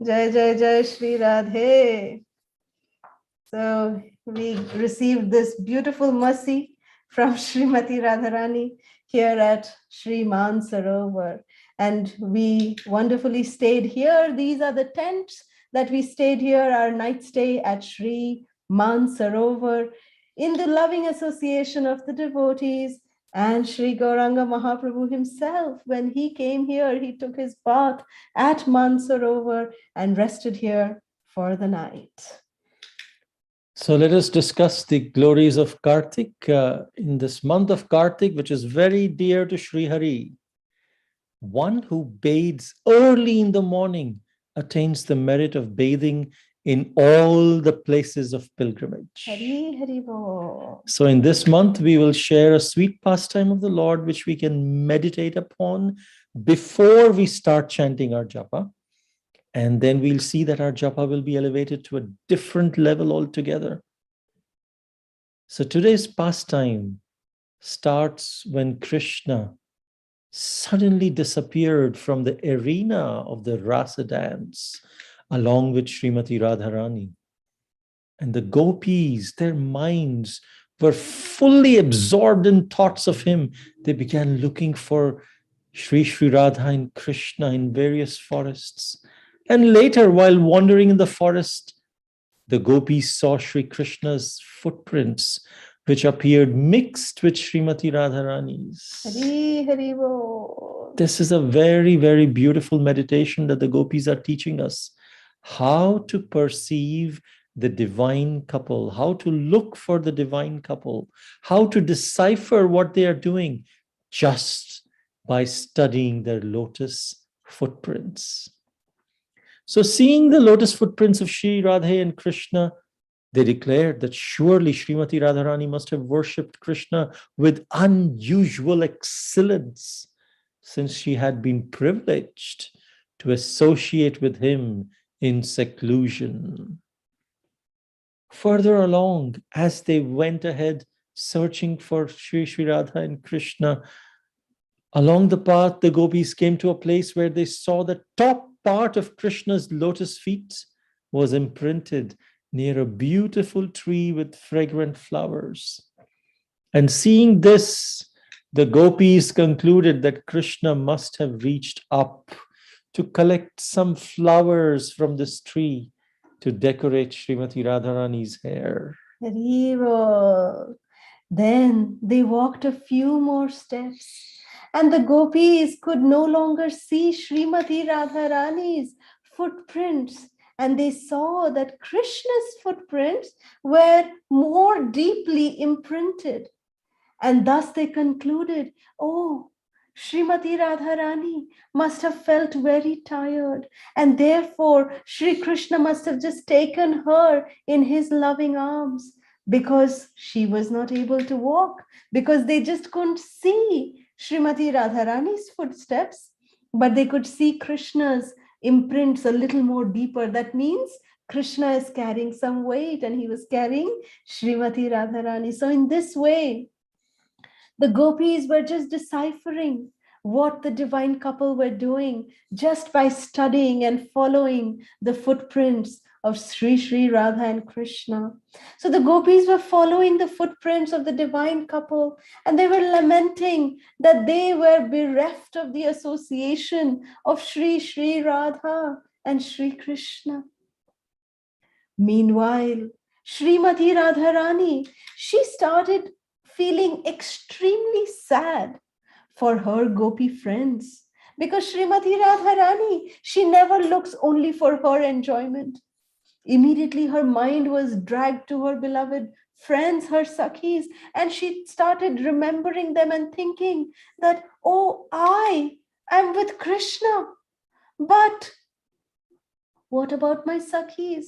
Jai Jai Jai Shri Radhe. So we received this beautiful mercy from Srimati Radharani here at Sri Maan Sarovar. And we wonderfully stayed here. These are the tents that we stayed here, our night stay at Sri Maan Sarovar, in the loving association of the devotees and Sri Gauranga Mahaprabhu himself. When he came here, he took his bath at Maan Sarovar and rested here for the night. So let us discuss the glories of Kartik in this month of Kartik, which is very dear to Sri Hari. One who bathes early in the morning attains the merit of bathing in all the places of pilgrimage. Hari Hari Bo. So in this month, we will share a sweet pastime of the Lord, which we can meditate upon before we start chanting our japa. And then we'll see that our japa will be elevated to a different level altogether. So today's pastime starts when Krishna suddenly disappeared from the arena of the Rasa dance along with Srimati Radharani. And the gopis, their minds were fully absorbed in thoughts of him. They began looking for Sri Radha and Krishna in various forests. And later, while wandering in the forest, the gopis saw Sri Krishna's footprints, which appeared mixed with Srimati Radharani's. Hari Hari Bo. This is a very, very beautiful meditation that the gopis are teaching us. How to perceive the divine couple, how to look for the divine couple, how to decipher what they are doing just by studying their lotus footprints. So seeing the lotus footprints of Sri Radha and Krishna, they declared that surely Srimati Radharani must have worshipped Krishna with unusual excellence, since she had been privileged to associate with him in seclusion. Further along, as they went ahead searching for Sri Radha and Krishna, along the path, the gopis came to a place where they saw the top part of Krishna's lotus feet was imprinted near a beautiful tree with fragrant flowers. And seeing this, the gopis concluded that Krishna must have reached up to collect some flowers from this tree to decorate Srimati Radharani's hair. Hari Bo. Then they walked a few more steps, and the gopis could no longer see Srimati Radharani's footprints, and they saw that Krishna's footprints were more deeply imprinted. And thus they concluded, oh, Srimati Radharani must have felt very tired, and therefore Sri Krishna must have just taken her in his loving arms, because she was not able to walk, because they just couldn't see Srimati Radharani's footsteps, but they could see Krishna's imprints a little more deeper. That means Krishna is carrying some weight, and he was carrying Srimati Radharani. So in this way, the gopis were just deciphering what the divine couple were doing just by studying and following the footprints of Sri Radha and Krishna. So the gopis were following the footprints of the divine couple, and they were lamenting that they were bereft of the association of Sri Radha and Sri Krishna. Meanwhile, Srimati Radharani, she started feeling extremely sad for her gopi friends, because Srimati Radharani, she never looks only for her enjoyment. Immediately her mind was dragged to her beloved friends, her sakhis, and she started remembering them and thinking that, oh, I am with Krishna, but what about my sakhis?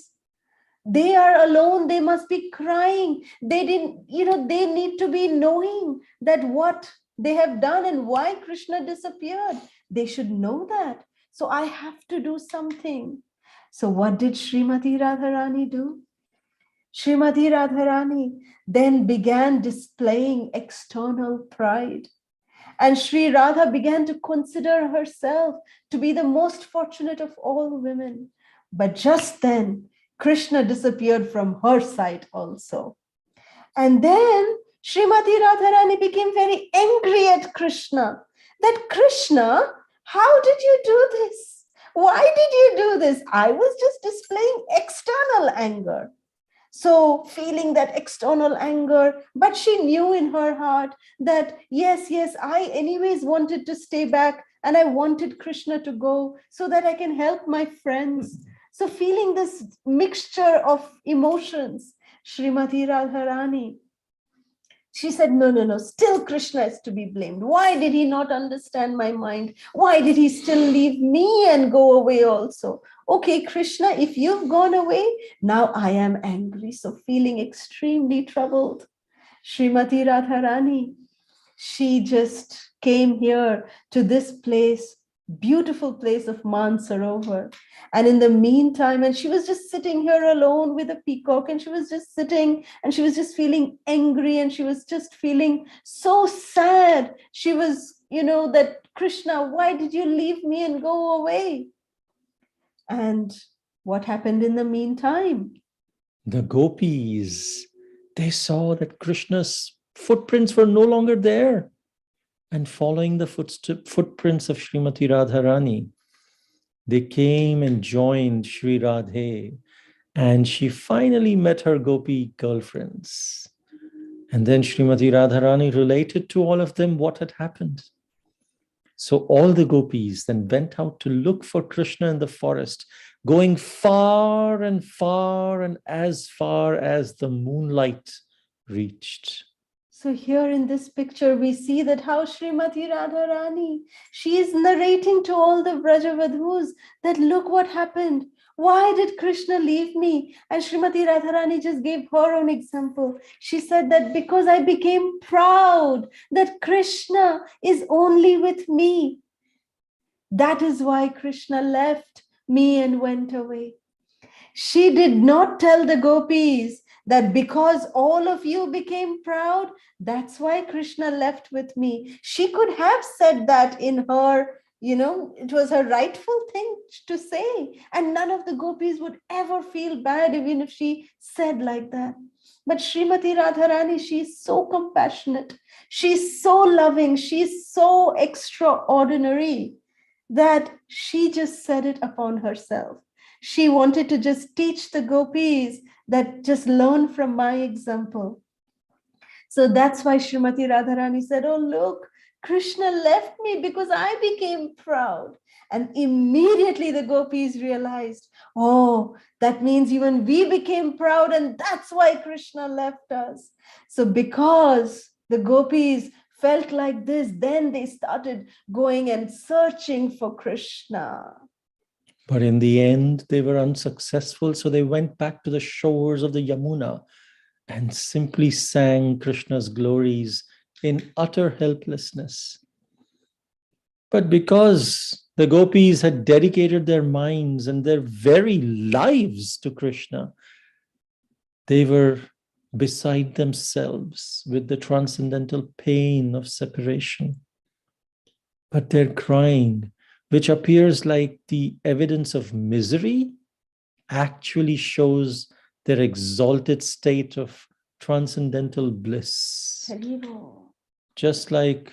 They are alone. They must be crying. They need to be knowing that what they have done and why Krishna disappeared. They should know that. So I have to do something. So what did Srimati Radharani do? Srimati Radharani then began displaying external pride. And Sri Radha began to consider herself to be the most fortunate of all women. But just then, Krishna disappeared from her sight also. And then Srimati Radharani became very angry at Krishna. That Krishna, how did you do this? Why did you do this? I was just displaying external anger. So feeling that external anger, but she knew in her heart that yes, I anyways wanted to stay back and I wanted Krishna to go so that I can help my friends. So feeling this mixture of emotions, Srimati Radharani, she said, no, still Krishna is to be blamed. Why did he not understand my mind? Why did he still leave me and go away also? Okay, Krishna, if you've gone away, now I am angry. So feeling extremely troubled, Srimati Radharani, she just came here to this place, beautiful place of Maan Sarovar. And in the meantime, and she was just sitting here alone with a peacock, and she was just sitting and she was just feeling angry and she was just feeling so sad. She was, that Krishna, why did you leave me and go away? And what happened in the meantime? The gopis, they saw that Krishna's footprints were no longer there. And following the footprints of Srimati Radharani, they came and joined Sri Radhe, and she finally met her gopi girlfriends. And then Srimati Radharani related to all of them what had happened. So all the gopis then went out to look for Krishna in the forest, going far and far and as far as the moonlight reached. So here in this picture, we see that how Srimati Radharani, she is narrating to all the Vrajavadhus that look what happened. Why did Krishna leave me? And Srimati Radharani just gave her own example. She said that because I became proud that Krishna is only with me. That is why Krishna left me and went away. She did not tell the gopis that because all of you became proud, that's why Krishna left with me. She could have said that in her, it was her rightful thing to say. And none of the gopis would ever feel bad even if she said like that. But Srimati Radharani, she's so compassionate. She's so loving. She's so extraordinary that she just said it upon herself. She wanted to just teach the gopis that just learn from my example. So that's why Srimati Radharani said, oh, look, Krishna left me because I became proud. And immediately the gopis realized, oh, that means even we became proud and that's why Krishna left us. So because the gopis felt like this, then they started going and searching for Krishna. But in the end, they were unsuccessful. So they went back to the shores of the Yamuna and simply sang Krishna's glories in utter helplessness. But because the gopis had dedicated their minds and their very lives to Krishna, they were beside themselves with the transcendental pain of separation. But their crying, which appears like the evidence of misery, actually shows their exalted state of transcendental bliss. Just like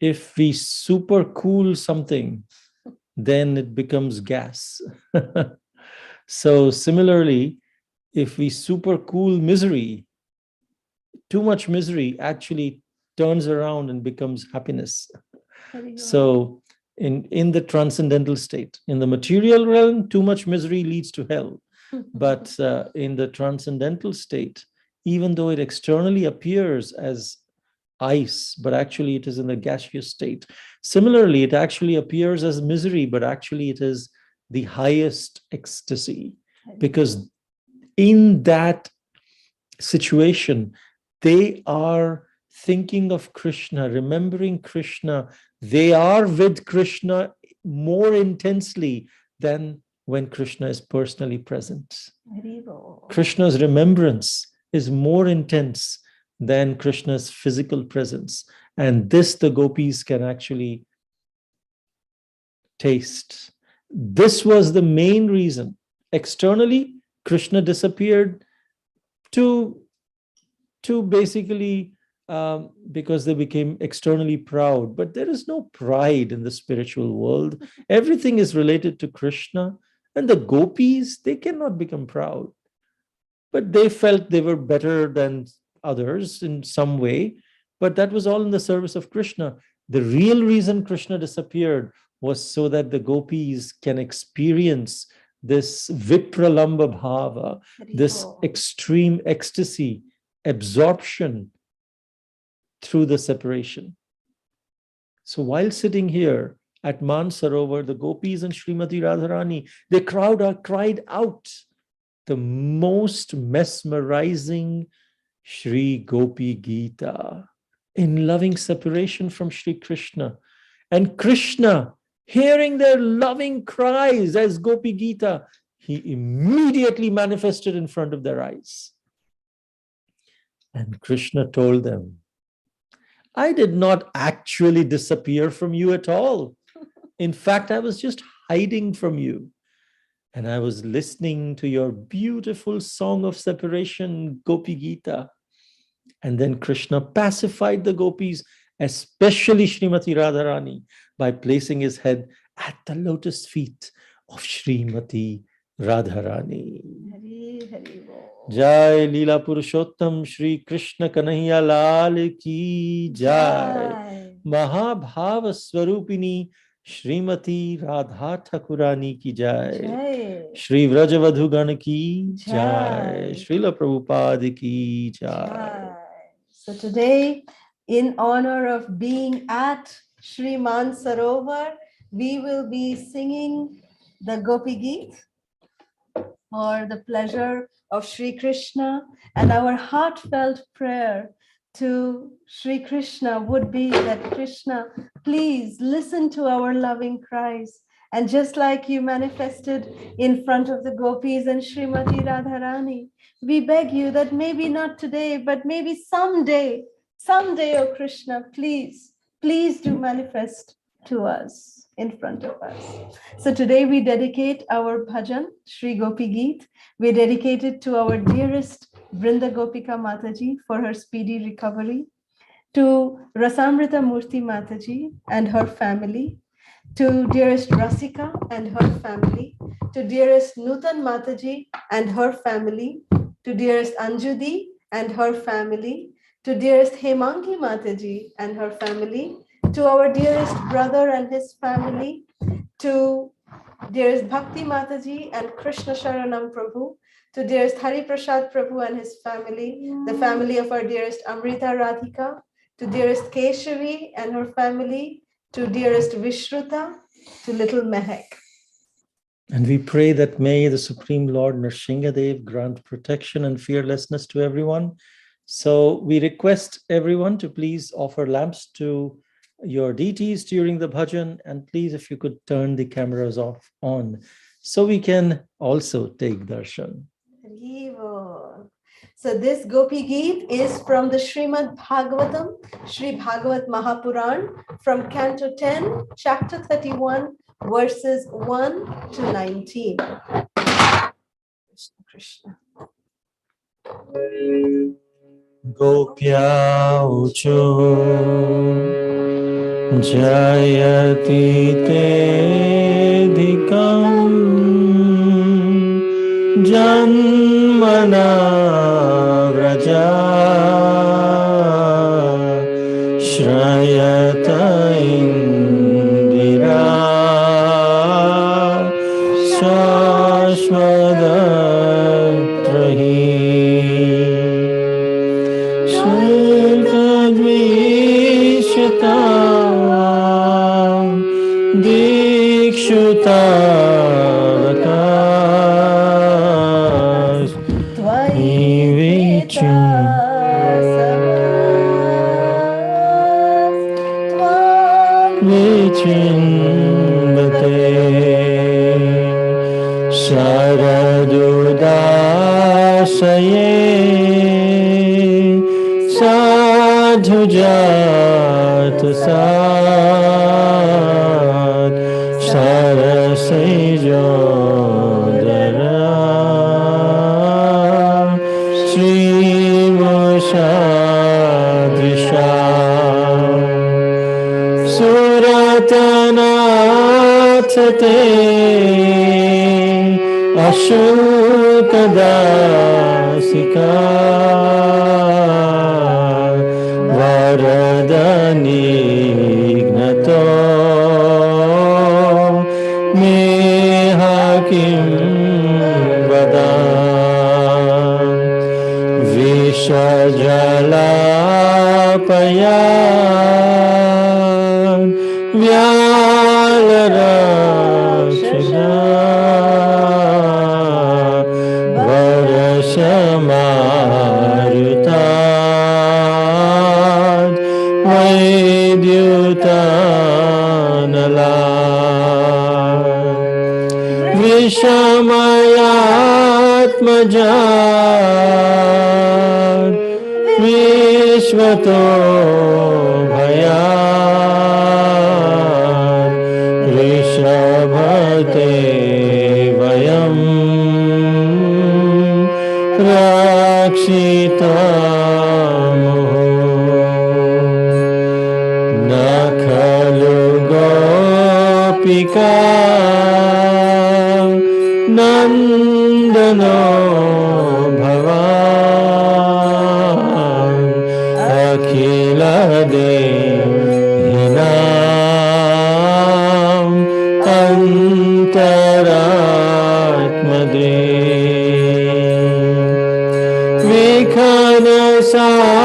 if we super cool something, then it becomes gas. So similarly, if we super cool misery, too much misery actually turns around and becomes happiness. So in the transcendental state, in the material realm, too much misery leads to hell. But in the transcendental state, even though it externally appears as ice, but actually it is in the gaseous state. Similarly, it actually appears as misery, but actually it is the highest ecstasy. Because in that situation, they are thinking of Krishna, remembering Krishna. They are with Krishna more intensely than when Krishna is personally present. Haribo. Krishna's remembrance is more intense than Krishna's physical presence. And this the gopis can actually taste. This was the main reason. Externally, Krishna disappeared to basically because they became externally proud. But there is no pride in the spiritual world. Everything is related to Krishna. And the gopis, they cannot become proud. But they felt they were better than others in some way. But that was all in the service of Krishna. The real reason Krishna disappeared was so that the gopis can experience this vipralamba bhava, this extreme ecstasy, absorption through the separation. So while sitting here at Maan Sarovar, the gopis and Srimati Radharani, they cried out the most mesmerizing Shri Gopi Gita in loving separation from Shri Krishna. And Krishna, hearing their loving cries as Gopi Gita, he immediately manifested in front of their eyes. And Krishna told them, I did not actually disappear from you at all. In fact, I was just hiding from you. And I was listening to your beautiful song of separation, Gopi Gita. And then Krishna pacified the gopis, especially Srimati Radharani, by placing his head at the lotus feet of Srimati Radharani. Hari Hari Bo. Jai Lila Purushottam Shri Krishna Kanhaiya Lal Ki Jai. Mahabhava Swarupini Srimati Radha Thakurani Ki Jai. Shri Vrajavadhugan Ki Jai. Srila Prabhupada Ki Jai. So today, in honor of being at Shri Maan Sarovar, we will be singing the Gopi Geet for the pleasure of Shri Krishna, and our heartfelt prayer to Shri Krishna would be that Krishna, please listen to our loving cries. And just like you manifested in front of the gopis and Srimati Radharani, we beg you that maybe not today, but maybe someday, oh Krishna, please do manifest to us, in front of us. So today we dedicate our bhajan, Shri Gopi Geet. We dedicate it to our dearest Vrinda Gopika Mataji for her speedy recovery, to Rasamrita Murthy Mataji and her family, to dearest Rasika and her family, to dearest Nutan Mataji and her family, to dearest Anjudi and her family, to dearest Hemangi Mataji and her family, to our dearest brother and his family, to dearest Bhakti Mataji and Krishna Sharanam Prabhu, to dearest Hari Prasad Prabhu and his family, the family of our dearest Amrita Radhika, to dearest Keshavi and her family, to dearest Vishruta, to little Mehak. And we pray that may the Supreme Lord Nrsingadev grant protection and fearlessness to everyone. So we request everyone to please offer lamps to your deities during the bhajan, and please, if you could turn the cameras on, so we can also take darshan. So this Gopi Geet is from the Srimad Bhagavatam, Sri Bhagavat Mahapuran, from Canto 10, Chapter 31, verses 1 to 19. Krishna. Gopya ucho jayati te dhikam janmana vraja shrayata indira shashvadatrahi Dikshutavakas Vichimbate मधुजात सात सरसैजोदरा श्रीमुषादृशा सुरतनाथ ते अशोकदासिका वरदनिघ्नतो मेह किं वदा विषजलापया व्यालराक्षसा वर्षमारुता वैद्युतानला विषमयात्मजा विश्वतो भया ऋषभते वयं रक्षितामः न खलु गोपिका नन्दनो भवान् अखिलदेहिनाम् अन्तरात्मदे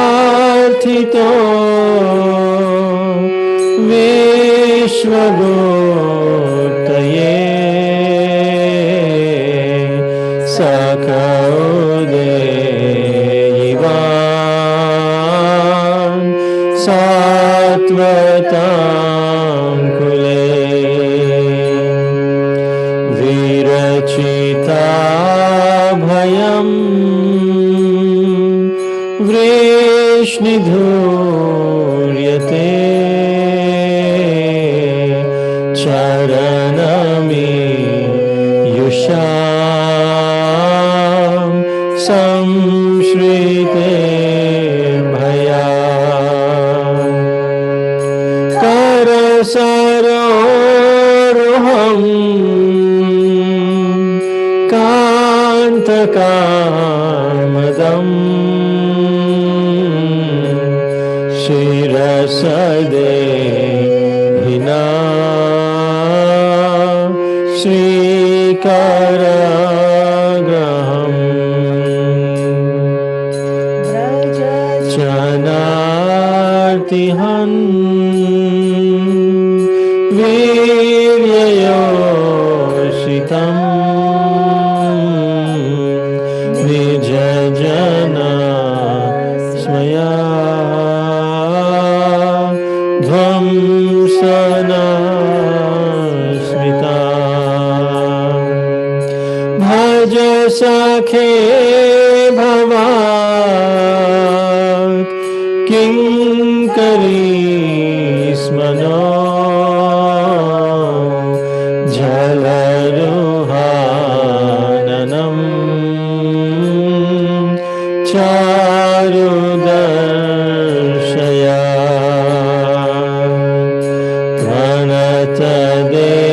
विखनसार्थितो विश्वगोप्तये सकौदेयिवान् सात्वतां कुले विरचिता भयं वृष्णिधूर्यते चरणमीयुषां संश्रिते भया करसरोरुहं कान्तकामदम् शिरसदेहिना श्रीकराग्रहम् चनार्तिहन् वीर्ययोषितम् निजजना स्वया ध्वंसना स्मिता भज सखे भवात् किङ्करीस्मनो जलरुहाननम् चारुदर्शया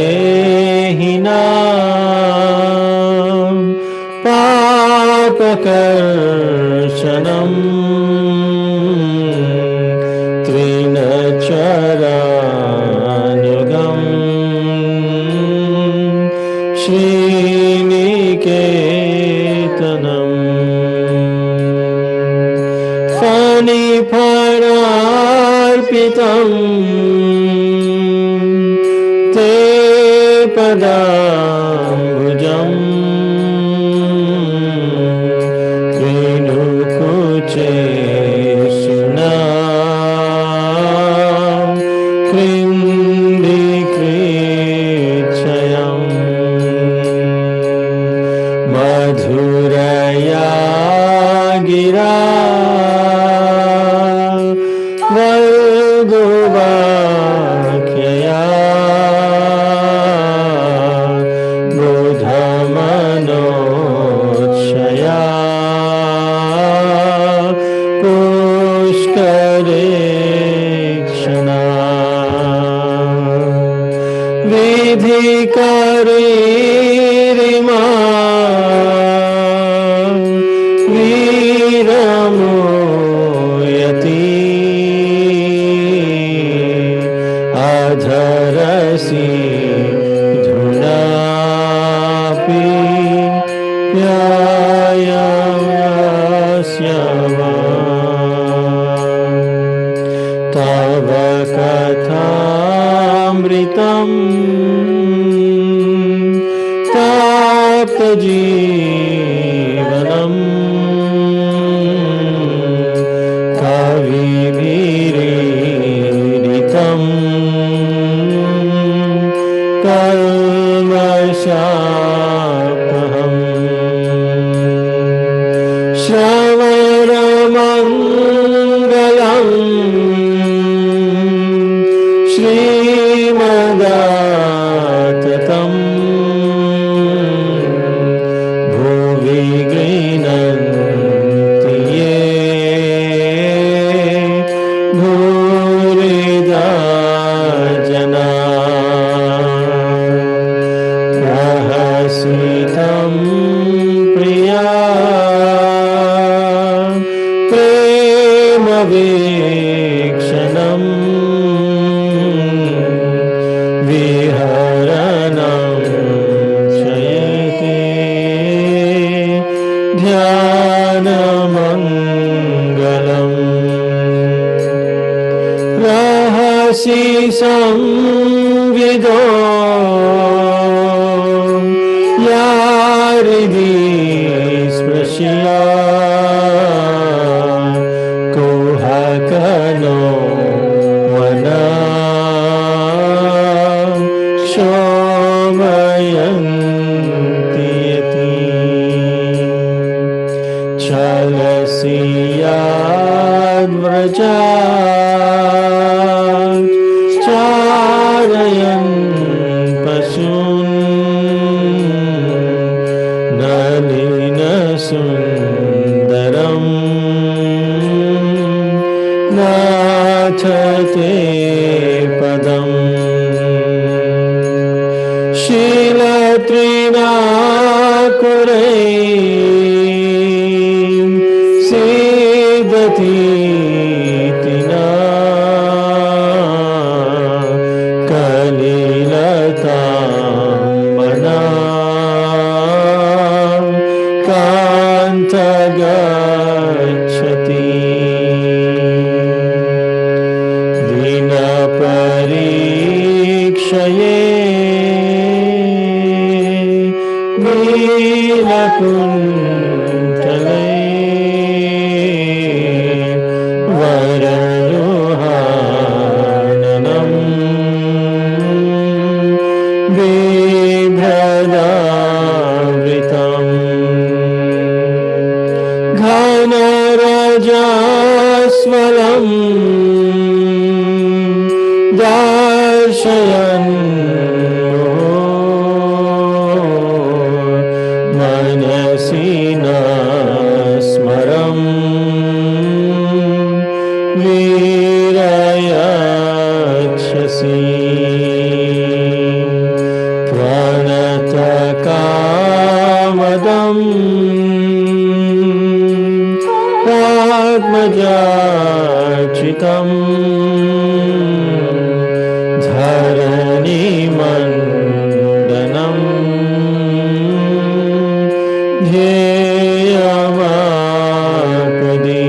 प्रणतदेहिना पापकर्षणम् त्रिनचरानुगम् श्रीनिकेतनम् फणिफणार्पितम् ते पदाम्बुजम् रेणुकुचे सुना कृन्दिकृच्छयम् मधुरया गिरा धिकारिमा वीरमोयति अधरसि धुनापि प्यायस्य वा तव कथामृतं ताप्तजीवनम् कविभिरीडितं कल्मषापहम् श्रवणमङ्गलम् श्रीमदाततम् भुवि गृह्णन्ति ये भूरिदा जना प्रहसितं प्रिया प्रेमवीक्षणम् विहरणं शयते ध्यानमङ्गलम् रहसि संविदो या हृदि स्पृश्या कुहकनो मना क्षोभयन्ति यति चलसि याद्व्रजा चारयन् पशून् नलिनसुन्दरम् नाथ ते पदम् शीलत्रिणाकुरै सीदतीति न कलिलताम्बना कान्तगच्छति दिनपरीक्षये नीलकुण्तले वररुहाननं बिभ्रदावृतम् घनरजस्वलम् दर्शयन् मनसि न स्मरम् वीरयच्छसि प्रणतकामदम् आत्मजार्चितम् धरणिमण्डनम् ध्येयमापदि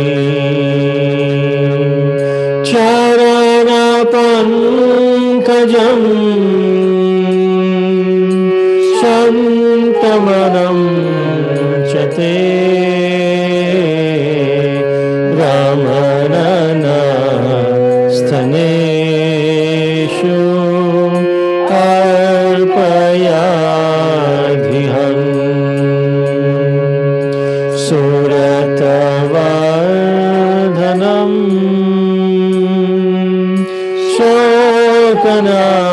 चरणपङ्कजम् शन्तमनं च ते रमणन स्तनेषु अर्पयाधिहम् सुरतवर्धनम्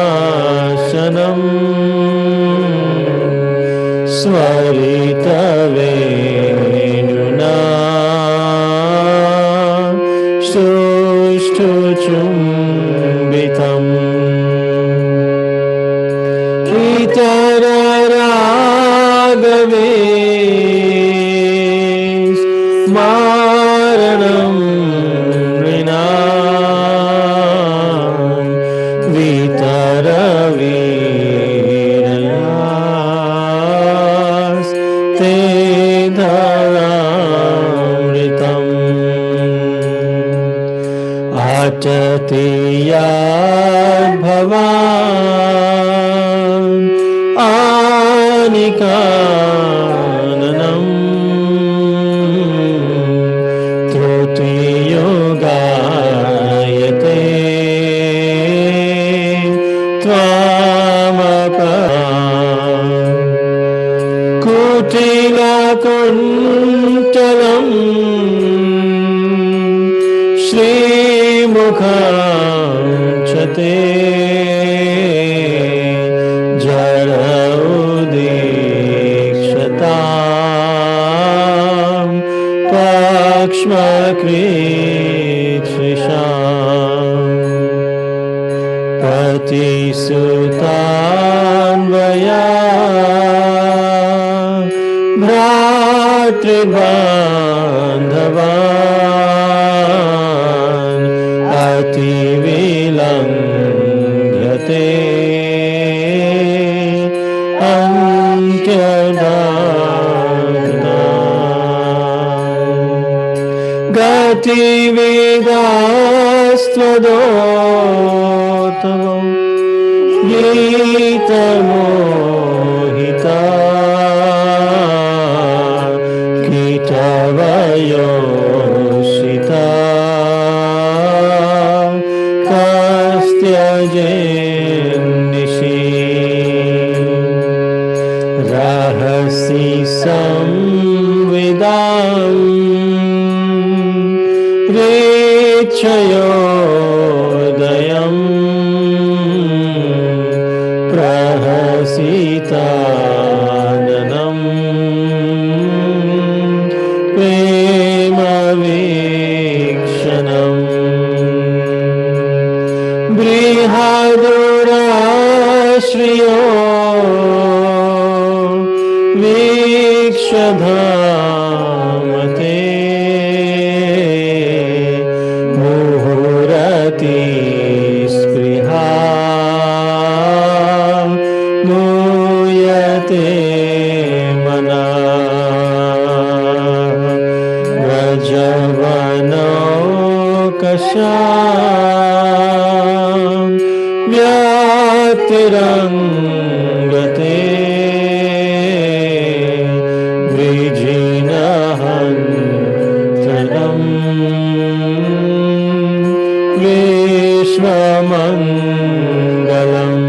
शोकनाशनम् स्वरितवेणुना सुष्ठुचुम्बितम् पचति याद् भवान् आनिकाननम् तृतीयो गायते कुटिलकुण्टलम् श्रीमुखं च ते जरौदीक्षतां पक्ष्मकृच्छ्रिषाम् पतिसुतान्वया भ्रातृबान्धवान् अतिविलङ्घ्यते अन्त्यदात्ना गतिविदास्त्वदोत्तमम् गीतमोहिता कीटवयोषिता कस्त्यजेन्निशि रहसि संविदाम् रेच्छयोदयम् प्रहसिताननम् प्रेमवीक्षणम् बृहदुराश्रियो वीक्षधामते मुहुरति स्पृहा मूयते मना व्रजवनौकशां व्यातिरङ्गते वृजिनहन्तनम् विश्वमङ्गलम्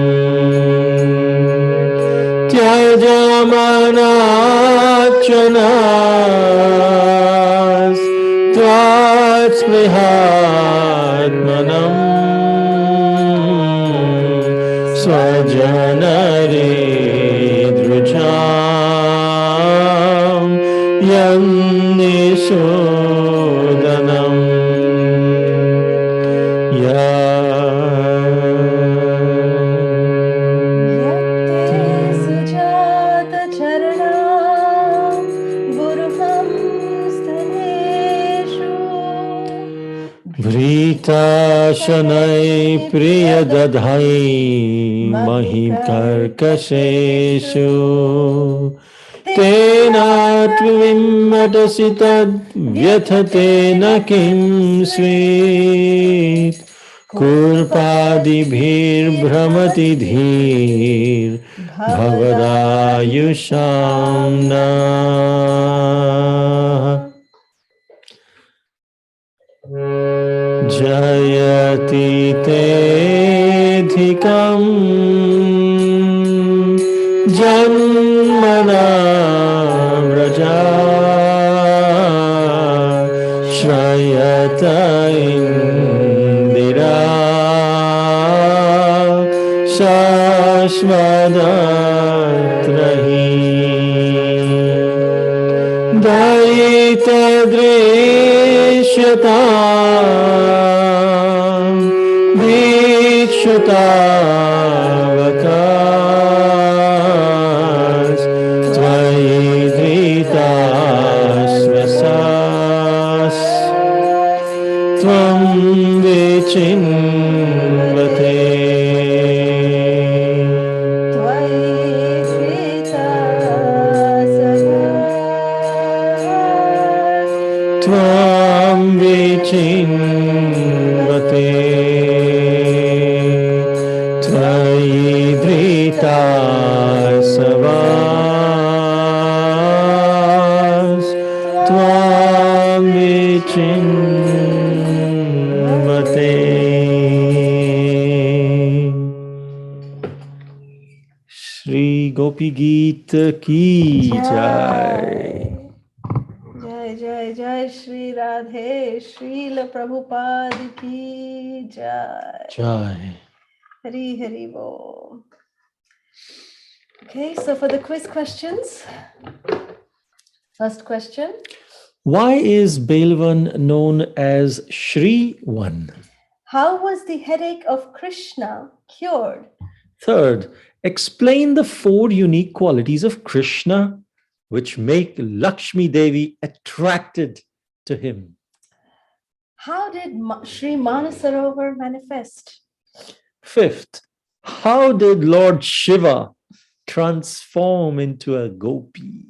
त्यजमनाक्षनास् त्वात्स्पृहात्मनम् स्वजनरेदृचां यन्निषूदनम् भृताशनै प्रियदधै महिकर्कशेषु तेनात्विम्मटसि तद्व्यथते न किं स्वीत् कूर्पादिभिर्भ्रमति धीर्भवदायुषां नः जयति तेऽधिकम् जन्मना व्रजा श्रयत इन्दिरा शाश्वतत्र हि दयितदृश्यता दीक्षुतावकाश त्वयि धृताश्वसास् त्वं विचिन्वते त्वं विचिन्वते Gopi Geet Ki Jai. Jai Jai Jai Shri Radhe Srila Prabhupada Ki Jai. Jai. Hari Hari Bo. Okay, so for the quiz questions, first question. Why is Belvan known as Shri One? How was the headache of Krishna cured? Third, explain the 4 unique qualities of Krishna which make Lakshmi Devi attracted to him. How did Sri Sarovar manifest? Fifth, how did Lord Shiva transform into a gopi?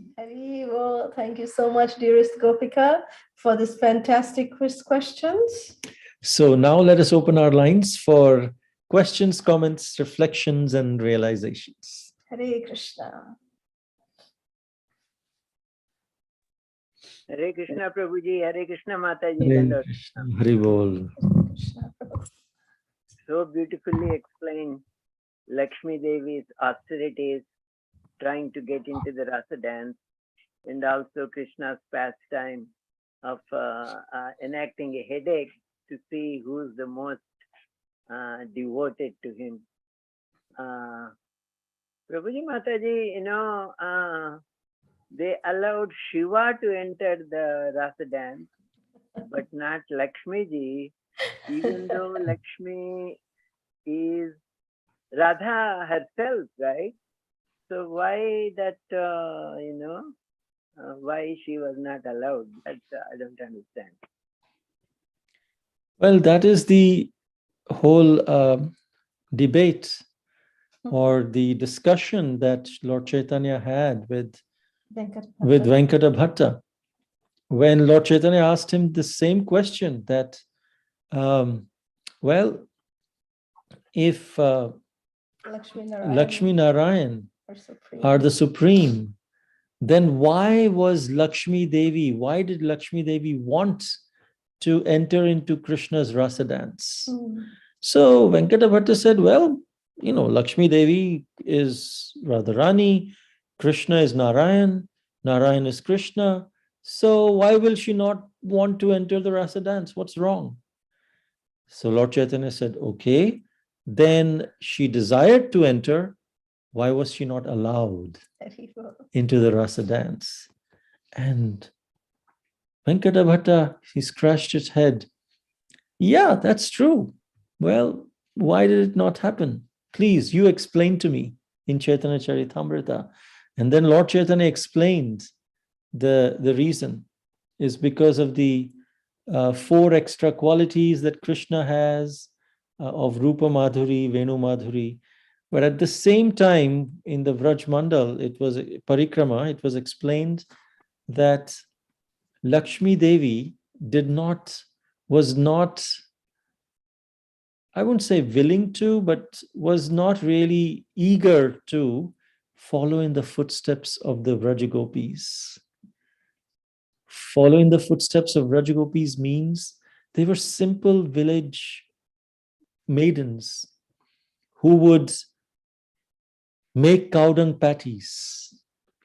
Well, thank you so much, dearest Gopika, for this fantastic quiz questions. So now let us open our lines for questions, comments, reflections, and realizations. Hare Krishna. Hare Krishna Prabhuji, Hare Krishna Mataji. Hare Krishna, Hare Bol. So beautifully explained Lakshmi Devi's austerities, trying to get into the rasa dance, and also Krishna's pastime of enacting a headache to see who's the most devoted to him. Prabhuji Mataji, they allowed Shiva to enter the rasa dance, but not Lakshmi ji, even though Lakshmi is Radha herself, right? So why that, why she was not allowed? That I don't understand. Well, that is the whole debate or the discussion that Lord Chaitanya had with Venkata Bhatta. When Lord Chaitanya asked him the same question that, well, if Lakshmi Narayan are the supreme, then why was Lakshmi Devi, why did Lakshmi Devi want to enter into Krishna's rasa dance? So Venkata Bhatta said, well, Lakshmi Devi is Radharani, Krishna is Narayan, Narayan is Krishna. So why will she not want to enter the rasa dance? What's wrong? So Lord Chaitanya said, okay, then she desired to enter. Why was she not allowed into the rasa dance? And Venkata Bhatta, he scratched his head. Yeah, that's true. Well, why did it not happen? Please, you explain to me in Chaitanya Charitamrita. And then Lord Chaitanya explained the reason is because of the 4 extra qualities that Krishna has of Rupa Madhuri, Venu Madhuri. But at the same time, in the Vraj Mandal, it was Parikrama, it was explained that Lakshmi Devi was not, I wouldn't say willing to, but was not really eager to follow in the footsteps of the Vrajagopis. Following the footsteps of Vrajagopis means they were simple village maidens who would make cow dung patties.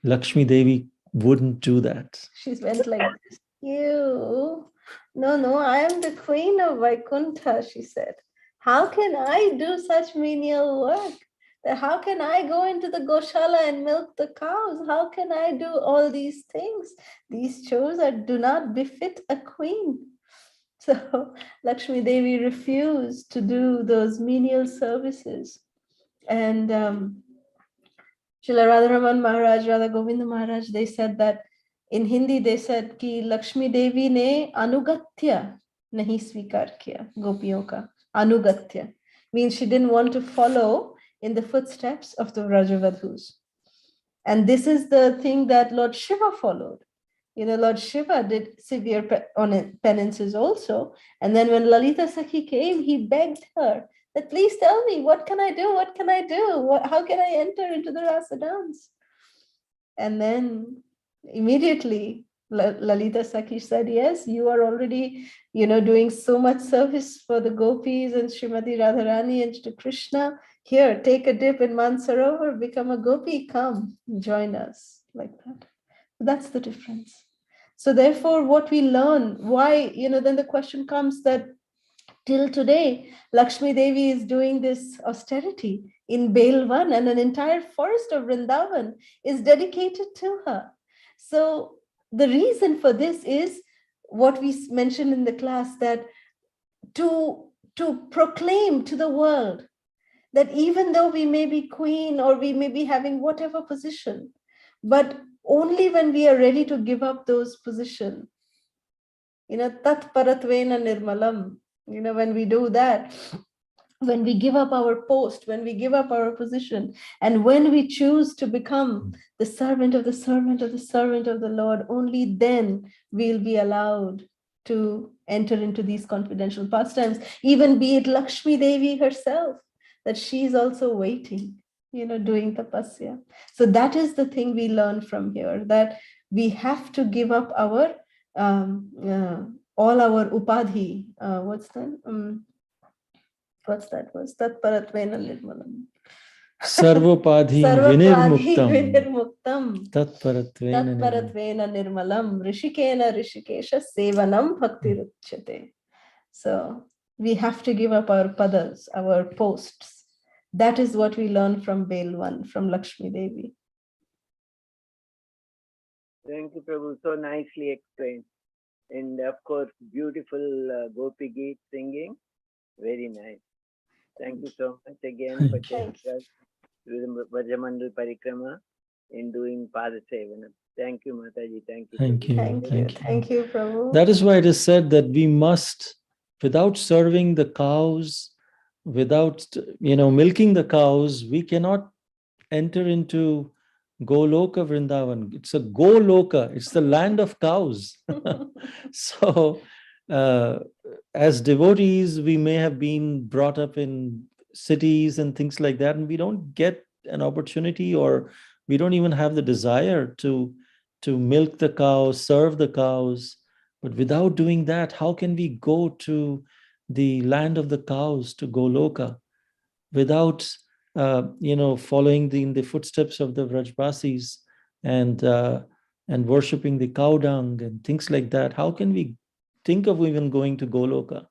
Lakshmi Devi wouldn't do that. She went like this. No, I am the queen of Vaikuntha, she said. How can I do such menial work? How can I go into the Goshala and milk the cows? How can I do all these things? These chores do not befit a queen. So Lakshmi Devi refused to do those menial services. And Srila Radharaman Maharaj, Radha Govinda Maharaj, they said that in Hindi, they said ki Lakshmi Devi ne anugatya nahi svikar kiya gopiyon ka. Anugatya means she didn't want to follow in the footsteps of the Vrajavadhus. And this is the thing that Lord Shiva followed. Lord Shiva did severe penances also. And then when Lalita Sakhi came, he begged her that please tell me, what can I do? What can I do? How can I enter into the rasa dance? And then immediately Lalita Sakhi said, yes, you are already, doing so much service for the gopis and Srimati Radharani and to Krishna. Here, take a dip in Maan Sarovar, become a gopi, come, join us, like that. That's the difference. So therefore, what we learn, why, then the question comes that till today, Lakshmi Devi is doing this austerity in Belvan, and an entire forest of Vrindavan is dedicated to her. So the reason for this is what we mentioned in the class, that to proclaim to the world that even though we may be queen or we may be having whatever position, but only when we are ready to give up those positions, tat paratvena nirmalam, when we do that, when we give up our post, when we give up our position, and when we choose to become the servant of the servant of the servant of the Lord, only then we'll be allowed to enter into these confidential pastimes, even be it Lakshmi Devi herself, that she's also waiting, doing tapasya. So that is the thing we learn from here, that we have to give up our all our upadhi. What's that was? Tat paratvena nirmalam. Sarvapadhi vinirmuktam. Tat Tatparatvena paratvena nirmalam. Rishikena rishikesha sevanam bhaktiruchyate. So we have to give up our padas, our posts. That is what we learn from Belvan, from Lakshmi Devi. Thank you, Prabhu. So nicely explained. And of course, beautiful Gopi Geet singing. Very nice. Thank you so much again for taking us through the Vrajamandal Parikrama in doing Padasevana. Thank you, Mataji. Thank you. Thank you. Thank you, Prabhu. That is why it is said that we must, without serving the cows, without milking the cows, we cannot enter into Goloka Vrindavan. It's a Goloka. It's the land of cows. So as devotees, we may have been brought up in cities and things like that, and we don't get an opportunity, or we don't even have the desire to milk the cows, serve the cows. But without doing that, how can we go to the land of the cows, to Goloka, without following in the footsteps of the Vrajbasis and worshipping the cow dung and things like that? How can we think of even going to Goloka?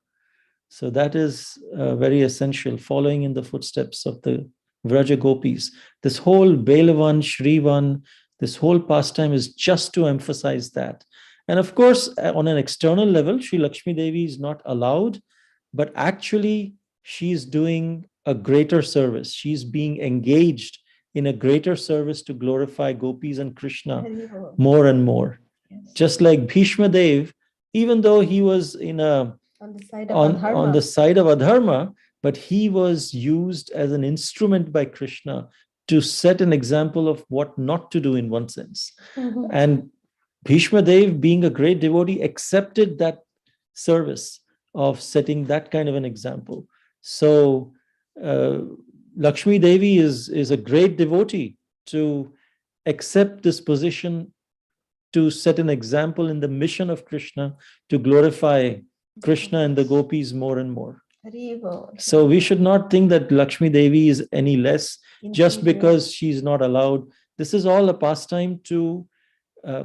So that is very essential, following in the footsteps of the Vraja Gopis. This whole Belvan, Shrivan, this whole pastime is just to emphasize that. And of course, on an external level, Sri Lakshmi Devi is not allowed, but actually she's doing a greater service. She's being engaged in a greater service to glorify Gopis and Krishna more and more. Yes. Just like Bhishma Dev, even though he was on the side of Adharma, but he was used as an instrument by Krishna to set an example of what not to do in one sense. Mm-hmm. And Bhishma Dev, being a great devotee, accepted that service of setting that kind of an example. So Lakshmi Devi is a great devotee to accept this position, to set an example in the mission of Krishna, to glorify Krishna and the gopis more and more. So we should not think that Lakshmi Devi is any less just because she's not allowed. This is all a pastime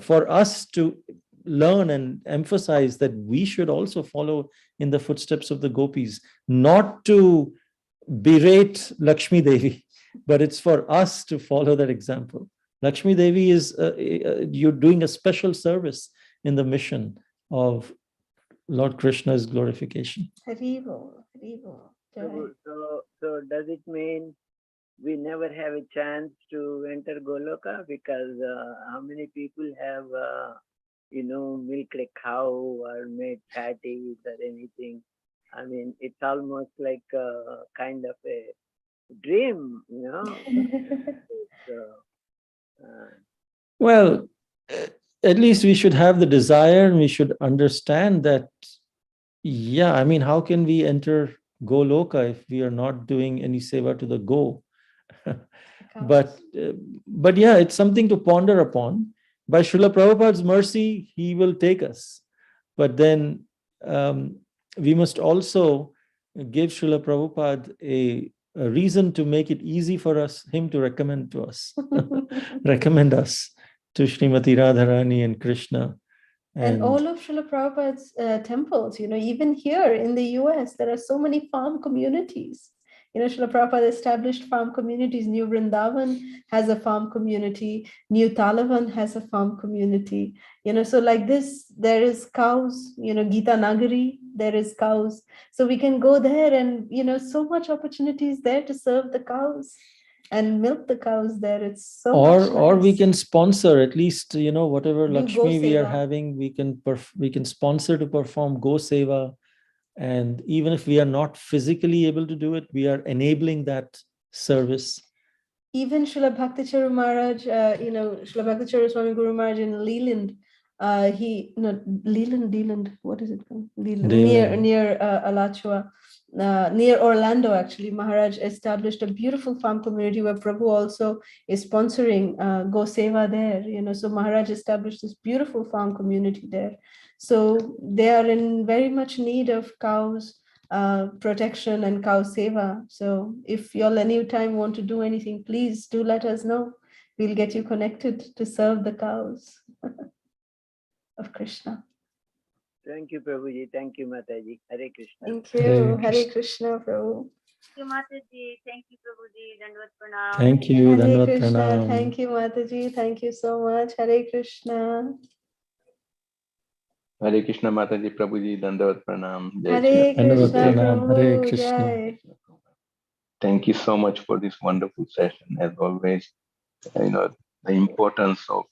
for us to learn and emphasize that we should also follow in the footsteps of the gopis, not to berate Lakshmi Devi, but it's for us to follow that example. Lakshmi Devi is, you're doing a special service in the mission of Lord Krishna's glorification. So does it mean we never have a chance to enter Goloka? Because how many people have, milked a cow or made patties or anything? I mean, it's almost like a kind of a dream, Well, at least we should have the desire, and we should understand that, how can we enter Goloka if we are not doing any seva to the go? But it's something to ponder upon. By Srila Prabhupada's mercy, he will take us. But then we must also give Srila Prabhupada a reason to make it easy for him to recommend us to Srimati Radharani and Krishna. And all of Srila Prabhupada's temples, even here in the US, there are so many farm communities. Srila Prabhupada established farm communities. New Vrindavan has a farm community. New Talavan has a farm community. So like this, there is cows, Gita Nagari, there is cows. So we can go there and, so much opportunities there to serve the cows and milk the cows there. It's so much nice. Or we can sponsor at least, whatever Lakshmi we are Seva. having, we can sponsor to perform Go Seva. And even if we are not physically able to do it, we are enabling that service. Even Srila Bhakticharu Maharaj, Srila Bhakticharu Swami Guru Maharaj in Leland, Leland, what is it called? Leland, near Alachua, near Orlando, actually, Maharaj established a beautiful farm community where Prabhu also is sponsoring Go Seva there. So Maharaj established this beautiful farm community there. So they are in very much need of cows protection and cow seva. So if y'all anytime want to do anything, please do let us know. We'll get you connected to serve the cows of Krishna. Thank you, Prabhuji. Thank you, Mataji. Hare Krishna. Thank you. Hare Krishna, Prabhu. Thank you, Mataji. Thank you, Prabhuji. Dandvat Pranam. Thank you. Hare Krishna. Thank you, Mataji. Thank you so much. Hare Krishna. Hare Krishna, Mataji, Prabhuji, Dandavat Pranam. Hare Krishna, Prabhu. Hare Krishna. Thank you so much for this wonderful session. As always, the importance of,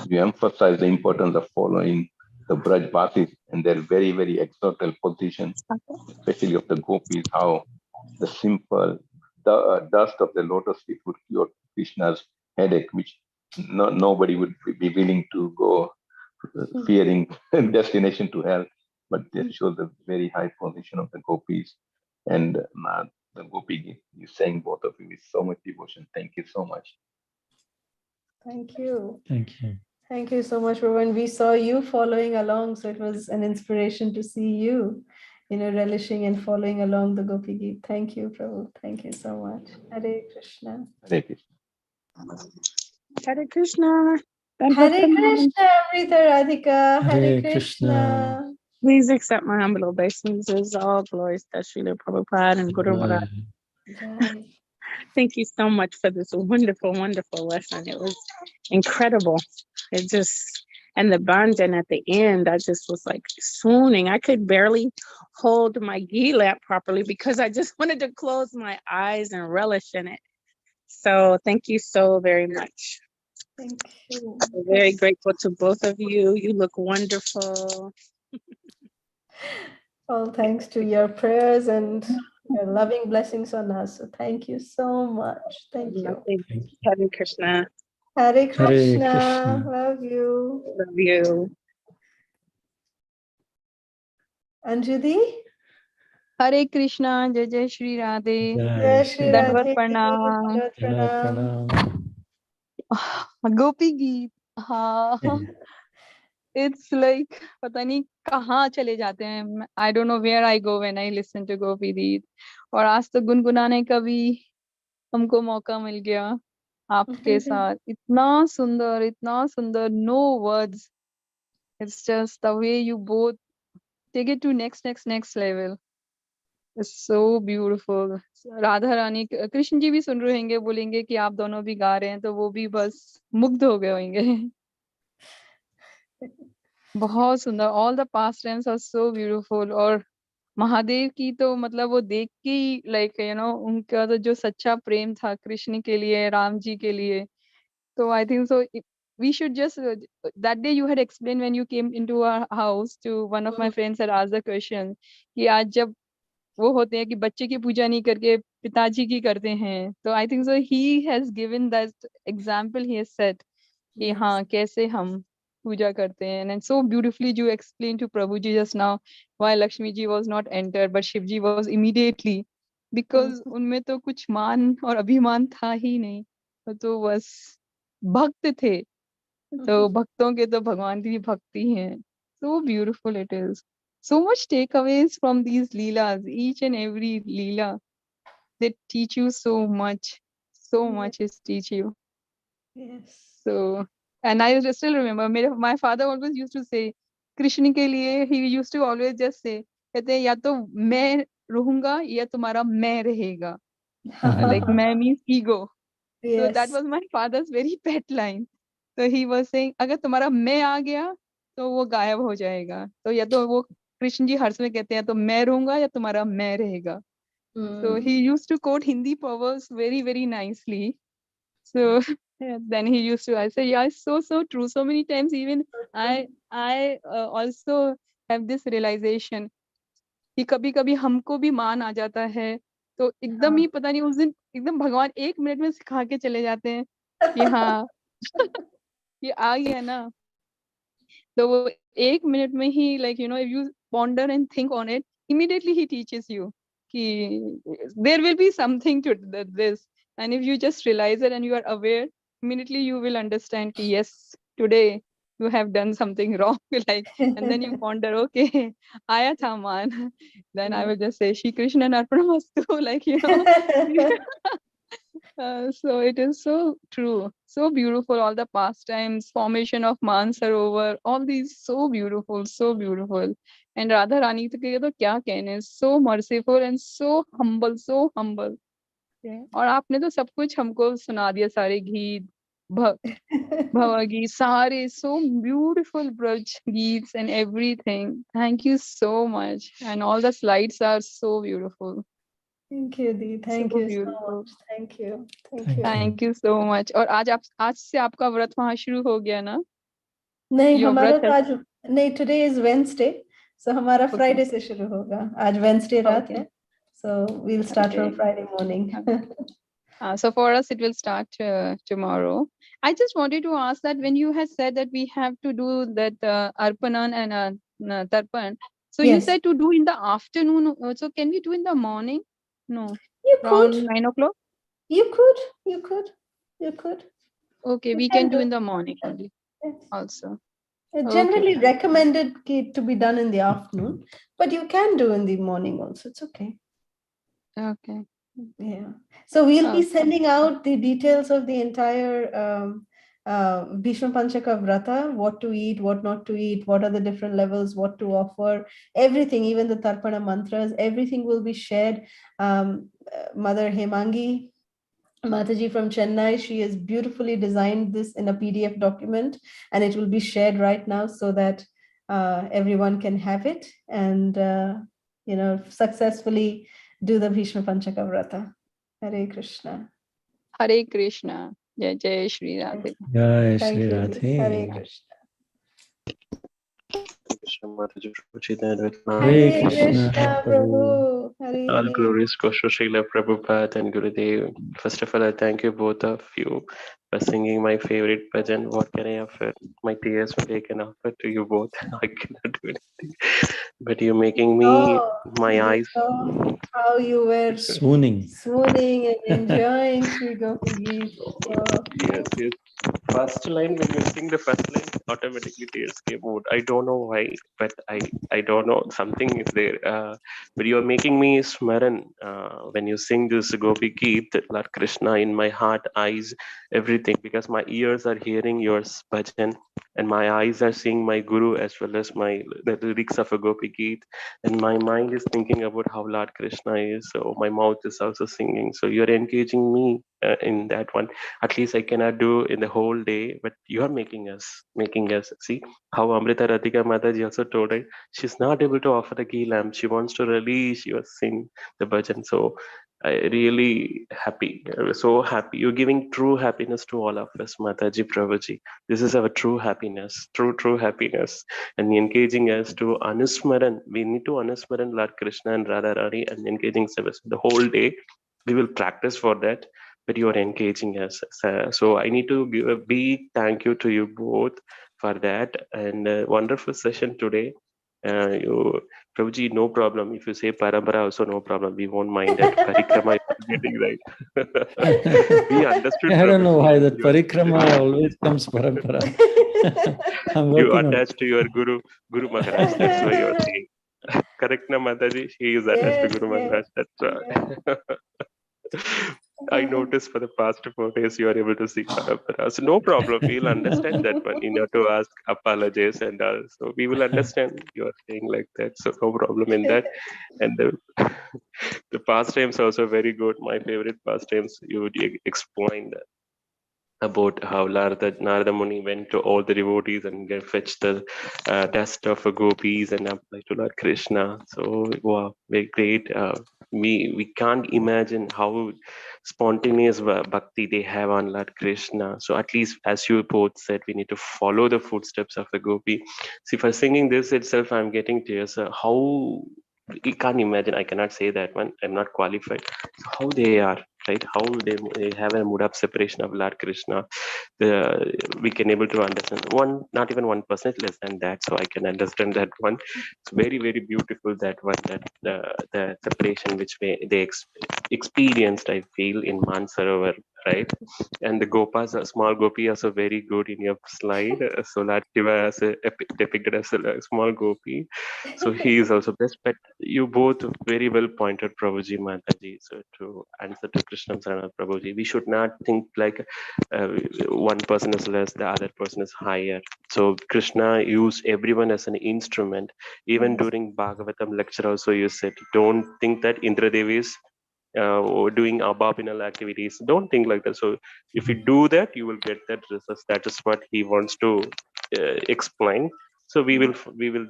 you emphasize the importance of following the Braj Vasis and their very, very exalted position, especially of the Gopis, how the simple dust of the lotus feet would cure Krishna's headache, which nobody would be willing to go fearing destination to hell, but they show the very high position of the Gopis. And the Gopi, you sang both of you with so much devotion. Thank you so much. Thank you. Thank you. Thank you so much, Prabhu. And we saw you following along, so it was an inspiration to see you, relishing and following along the Gopi Geet. Thank you, Prabhu. Thank you so much. Hare Krishna. Hare Krishna. Hare Krishna. Hare Krishna, Amrita Radhika. Hare Krishna. Please accept my humble obeisances. All glories to Srila Prabhupada and Guru Maharaj. Thank you so much for this wonderful, wonderful lesson. It was incredible. It just, and the bhanjan at the end, I just was like swooning. I could barely hold my ghee lamp properly because I just wanted to close my eyes and relish in it. So thank you so very much. Thank you. I'm very grateful to both of you. You look wonderful. All thanks to your prayers and your loving blessings on us. So thank you so much. Thank you. Hare Krishna. Hare Krishna. Krishna. Love you. Love you. Anjali? Hare Krishna, Jai Jai Shri Radhe. Jai Shri Dandvat Radhe. Pranam. Dandvat Pranam. Gopi Geet. हाँ, it's like पता नहीं कहाँ चले जाते हैं. I don't know where I go when I listen to Gopi Geet. और आज तो गुनगुनाने का भी हमको मौका मिल गया आपके साथ. इतना सुंदर, no words. It's just the way you both take it to next level. It's so beautiful. Radha Rani, Krishna ji भी सुन रहे होंगे, बोलेंगे कि आप दोनों भी गा रहे हैं, तो वो भी बस मुग्ध हो गए होंगे. बहुत सुंदर. All the pastimes are so beautiful. और महादेव की तो मतलब वो देख के ही उनका तो जो सच्चा प्रेम था कृष्ण के लिए, राम जी के लिए. So I think so we should just that day you had explained when you came into our house to one of my friends had asked the question कि आज जब वो होते हैं कि बच्चे की पूजा नहीं करके पिताजी की करते हैं, तो I think so he has given that example. He has said कि हाँ कैसे हम पूजा करते हैं. And so beautifully you explained to Prabhuji just now why Lakshmi ji was not entered but Shiv ji was immediately, because उनमें तो कुछ मान और अभिमान था ही नहीं, तो बस भक्त थे. तो भक्तों के तो भगवान की भी भक्ति है. So beautiful it is. So much takeaways from these leelas, each and every leela. they teach you so much. So much is teach you. Yes. So, and I still remember my father always used to say, Krishna ke liye, he used to always just say, कहते हैं, या तो मैं रहूंगा या तुम्हारा मैं रहेगा. Like मैं means ego. So that Yes. was my father's very pet line. So he was saying, अगर तुम्हारा मैं आ गया तो वो गायब हो जाएगा. तो या तो वो कृष्ण जी हर समय कहते हैं तो मैं रहूंगा या तुम्हारा मैं रहेगा. So he used to quote Hindi proverbs very, very nicely. So then he used to, I say, yeah, it's so true. So many times even I also have this realization कि कभी कभी हमको भी मान आ जाता है तो एकदम ही पता नहीं उस दिन एकदम भगवान 1 मिनट में सिखा के चले जाते हैं कि हाँ ये आ गया ना. तो वो 1 मिनट में ही like you know if you ponder and think on it, immediately he teaches you कि there will be something to this, and if you just realize it and you are aware, immediately you will understand कि yes, today you have done something wrong. Like, and then you ponder, okay, आया था मान. Then I will just say Shri Krishna Arpanamastu, like you know. So it is so true, so beautiful. All the pastimes, formation of Maan Sarovar, all these so beautiful, so beautiful. And Radha Rani to kya कहने, so merciful and so humble, so humble. और आपने तो सब कुछ हमको सुना दिया, सारे गीत, भवगीत, सारे so beautiful Braj geets and everything. Thank you so much, and all the slides are so beautiful. Thank you, Dee. Thank So you so beautiful. much. Thank you. Thank you so much. और आज से आपका व्रत वहाँ शुरू हो गया ना? नहीं, Your हमारा व्रत तो है. आज नहीं, today is Wednesday, so हमारा Okay. Friday से शुरू होगा. आज Wednesday रात Okay. है, so we'll start from Okay. Friday morning. So for us, it will start tomorrow. I just wanted to ask that when you had said that we have to do that Arpanan and Tarpan, so you Yes. said to do in the afternoon. So can we do in the morning? No, You around could. 9 o'clock. You could. You could. You could. Okay, You we can can do do. in the morning only. Yes. Also. It's Okay. generally recommended to be done in the afternoon, but you can do in the morning also. It's okay. Okay. Yeah. So we'll be Okay. sending out the details of the entire Bhishma Panchaka Vrata, what to eat, what not to eat, what are the different levels, what to offer, everything, even the Tarpana mantras, everything will be shared. Mother Hemangi Mataji from Chennai, she has beautifully designed this in a PDF document, and it will be shared right now so that everyone can have it and successfully do the Bhishma Panchaka Vrata. Hare Krishna. Hare Krishna. Jai Jai Shri Radhe. Jai Thank Shri you. Radhe. Hare Krishna. Hare Hare Krishna, Prabhu. Prabhu. Hare All Hare. glories goes to Srila Prabhupada and Gurudev. First of all, I thank you both of you for singing my favorite bhajan. What can I offer? My tears will take an offer to you both. I cannot do anything. But you're making me, my We eyes. saw how you were Swooning. swooning and enjoying Sri Gopi Geet. So, Yes, yes. First line, when you sing the first line, automatically tears came out. I don't know why, but I don't know, something is there. But you're making me smaran when you sing this Gopi Geet, Lord Krishna, in my heart, eyes, everything, because my ears are hearing your bhajan and my eyes are seeing my Guru as well as the lyrics of a Gopi Geet, and my mind is thinking about how Lord Krishna is, so my mouth is also singing. So you're engaging me in that one. At least I cannot do in the whole day, but you are making us see how Amrita Radhika Mataji also told it. She's not able to offer the ghee lamp. She wants to release, she was sing the bhajan. So I really happy. I was so happy. You're giving true happiness to all of us, Mataji, Prabhuji. This is our true happiness, true happiness. And engaging us to Anusmaran. We need to Anusmaran Lord Krishna and Radharani and engaging service the whole day. We will practice for that, but you are engaging us. So I need to give a big thank you to you both for that, and wonderful session today. Prabhuji, no problem. If you say parampara also, no problem. We won't mind that. Parikrama is getting right. We understood. I don't know Prabhuji, why that parikrama always comes parampara. I'm you working on it. attached to your Guru Maharaj. That's why you're saying. Correct, na Mataji? He is attached to yes, Guru yes, Maharaj. That's why. yes. I noticed for the past 4 days you are able to see Karapara. So no problem. We'll understand that one. You know to ask apologies and all. So we will understand you are saying like that. So no problem in that. And the pastimes also very good. My favorite pastimes you would explain about how Narada Muni went to all the devotees and fetched the dust of gopis and applied to Lord Krishna. So wow, very great. We can't imagine how spontaneous bhakti they have on Lord Krishna. So at least as you both said, we need to follow the footsteps of the gopi. See, for singing this itself, I'm getting tears. How you can't imagine. I cannot say that one. I'm not qualified. So how they are, right? How they have a mood of separation of Lord Krishna. We can able to understand one, not even 1%, less than that. So I can understand that one. It's very, very beautiful that one, that the separation which they experienced, I feel, in Maan Sarovar, right? And the Gopas, small Gopi, also very good in your slide. So Lord Shiva as depicted as a small Gopi. So he is also best. But you both very well pointed, Prabhuji, Mataji. So to answer to Krishna Sarana Prabhuji, we should not think like one person is less, the other person is higher. So Krishna used everyone as an instrument. Even during Bhagavatam lecture also you said, don't think that Indradevi is doing abominable activities. Don't think like that. So if you do that, you will get that results. That is what he wants to explain. So we will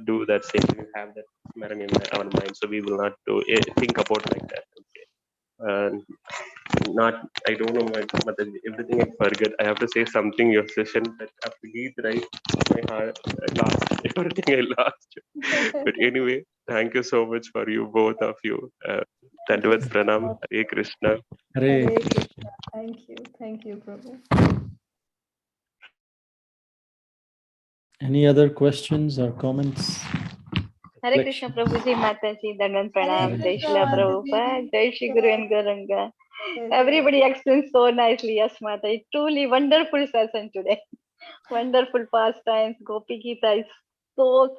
do that same. We will have that smaran in our mind. So we will not do think about like that. Okay. Not, I don't know, but everything I forget. I have to say something your session that I forget, right? My heart, I lost everything. I lost. But anyway, thank you so much for you, both of you. Dandavad Pranam, Hare Krishna. Hare Hare Krishna. Thank you, Prabhu. Any other questions or comments? Hare Krishna Prabhuji, Mataji, Dandan Pranam, Jai Shila Prabhupada, Jai Shri Guru and Gauranga. Everybody explained so nicely. Yes, Mataji. Truly wonderful session today. Wonderful pastimes. Gopi Gita is so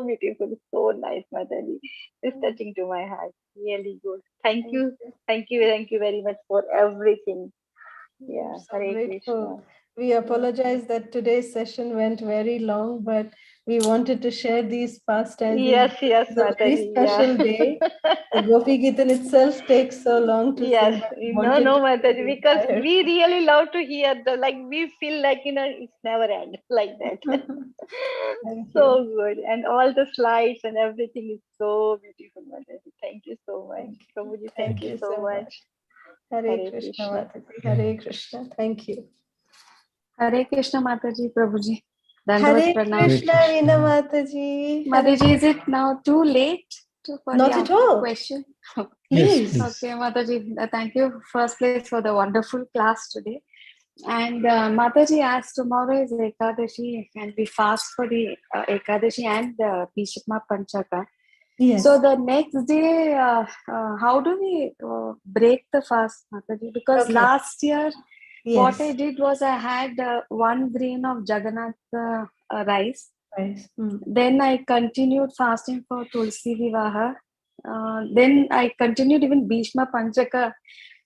beautiful. So nice, Mataji. It's touching to my heart. Really good. Thank you very much for everything. Yeah, So Hare grateful. Krishna. We apologize that today's session went very long, but we wanted to share these pastimes. Yes, It's a very Mataji. special day. The Gopi Gita itself takes so long to Yes, sing, but we wanted no, to Mataji, be because inspired. we really love to hear we feel like, it's never end like that. Thank So you. good. And all the slides and everything is so beautiful, Mataji. Thank you so much. Thank you. Prabhuji, Thank thank you you so so much. much. Hare Hare Krishna, Krishna. Mataji. Hare Krishna. Thank you. Hare Krishna Mataji, Prabhuji. Dandavat Hare Pranam. Krishna, Veena Mataji. Hare Mataji, is it now too late for Not the at all. question? Yes, Please. please. Okay, Mataji, thank you first place for the wonderful class today. And Mataji, as tomorrow is Ekadashi and we fast for the Ekadashi and the Bhishma Panchaka. Yes. So the next day, how do we break the fast, Mataji? Because Okay. last year, what I Yes. did was I had 1 grain of Jagannath rice. Right. Then I continued fasting for Tulsi Vivaha. Then I continued even Bhishma Panchaka.